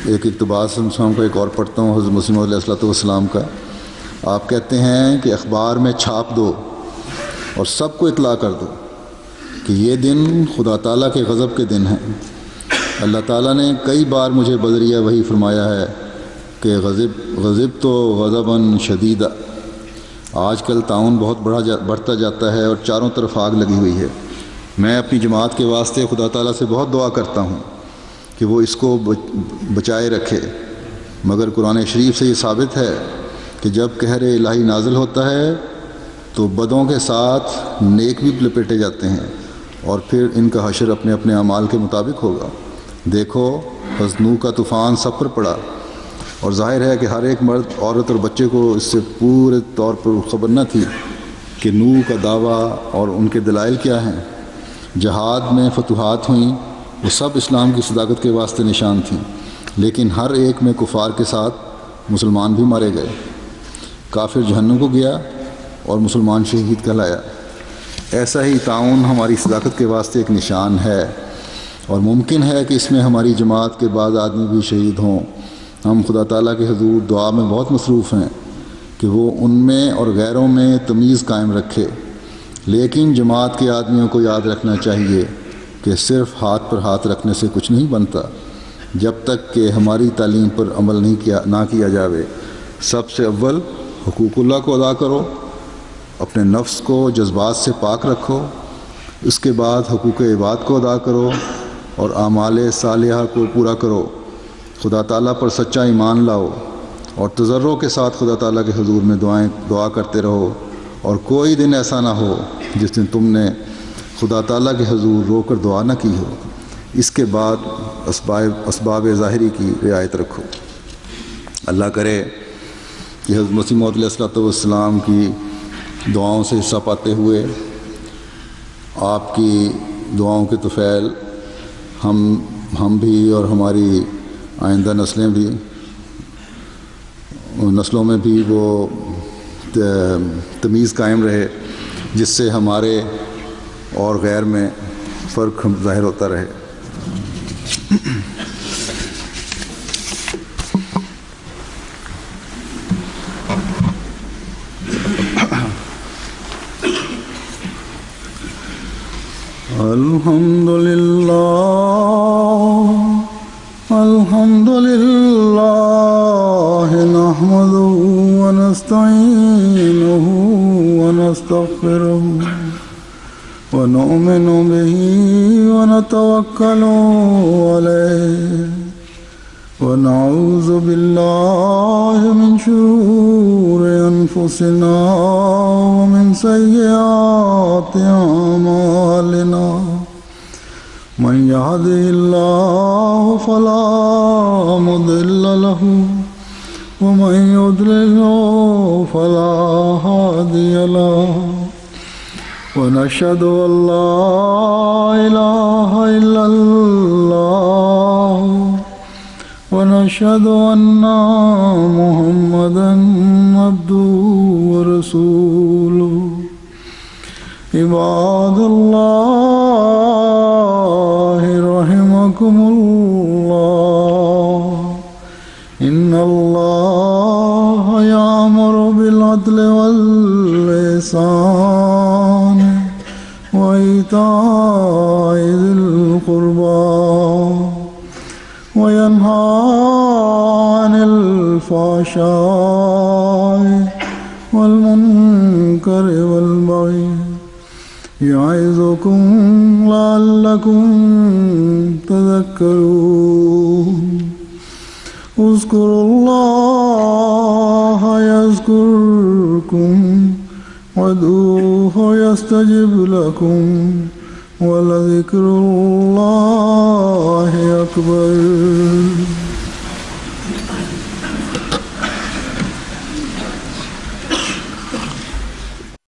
ایک اقتباس ہم کا ایک اور پڑھتا ہوں حضرت مسیح موعود علیہ الصلوۃ والسلام کا۔ آپ کہتے ہیں کہ اخبار میں چھاپ دو اور سب کو اطلاع کر دو کہ یہ دن خدا تعالیٰ کے غضب کے دن ہیں۔ اللہ تعالیٰ نے کئی بار مجھے بذریعہ وحی فرمایا ہے کہ غضب تو غضباً شدیدہ۔ آج کل تعاون بہت بڑھتا جاتا ہے اور چاروں طرف آگ لگی ہوئی ہے۔ میں اپنی جماعت کے واسطے خدا تعالیٰ سے بہت دعا کرتا ہوں کہ وہ اس کو بچائے رکھے، مگر قرآن شریف سے یہ ثابت ہے کہ جب قہر الہی نازل ہوتا ہے تو بدوں کے ساتھ نیک بھی لپیٹے جاتے ہیں، اور پھر ان کا حشر اپنے اپنے اعمال کے مطابق ہوگا۔ دیکھو حضرت نوح کا طوفان سب پر پڑا، اور ظاہر ہے کہ ہر ایک مرد، عورت اور بچے کو اس سے پورے طور پر خبر نہ تھی کہ نوح کا دعویٰ اور ان کے دلائل کیا ہیں۔ جہاد میں فتوحات ہوئیں، وہ سب اسلام کی صداقت کے واسطے نشان تھیں، لیکن ہر ایک میں کفار کے ساتھ مسلمان بھی مارے گئے۔ کافر جہنم کو گیا اور مسلمان شہید کہلایا۔ ایسا ہی تعاون ہماری صداقت کے واسطے ایک نشان ہے، اور ممکن ہے کہ اس میں ہماری جماعت کے بعض آدمی بھی شہید ہوں۔ ہم خدا تعالیٰ کے حضور دعا میں بہت مصروف ہیں کہ وہ ان میں اور غیروں میں تمیز قائم رکھے، لیکن جماعت کے آدمیوں کو یاد رکھنا چاہیے کہ صرف ہاتھ پر ہاتھ رکھنے سے کچھ نہیں بنتا جب تک کہ ہماری تعلیم پر عمل نہ کیا جاوے۔ سب سے اول حقوق اللہ کو ادا کرو، اپنے نفس کو جذبات سے پاک رکھو، اس کے بعد حقوق عباد کو ادا کرو اور اعمال صالحہ کو پورا کرو۔ خدا تعالیٰ پر سچا ایمان لاؤ اور تضرع کے ساتھ خدا تعالیٰ کے حضور میں دعا کرتے رہو، اور کوئی دن ایسا نہ ہو جس دن تم نے خدا تعالیٰ کے حضور رو کر دعا نہ کی ہو، اس کے بعد اسباب ظاہری کی رعایت رکھو۔ اللہ کرے کہ حضرت مسیح موعود علیہ السلام کی دعاؤں سے حصہ پاتے ہوئے آپ کی دعاؤں کے طفیل ہم بھی اور ہماری آئندہ نسلوں میں بھی وہ تمیز قائم رہے، جس سے ہمارے اور غیر میں فرق ظاہر ہوتا رہے۔ الحمد لله نحمده ونستعينه ونستغفره ونؤمن به ونتوكل عليه ونعوذ بالله من شرور أنفسنا ومن سيئات أعمالنا من يهده الله فلا مضل له ومن يضلل فلا هادي له ونشهد أن لا إله إلا الله ونشهد أن محمدا عبده ورسوله عباد الله رحمكم الله إن الله يأمر بالعدل والإحسان وإيتاء ذي القربى وينهى عن الفحشاء والمنكر والبغي يعظكم لعلكم تذكرون اذكروا الله يذكركم وادعوه يستجب لكم ولذكر الله أكبر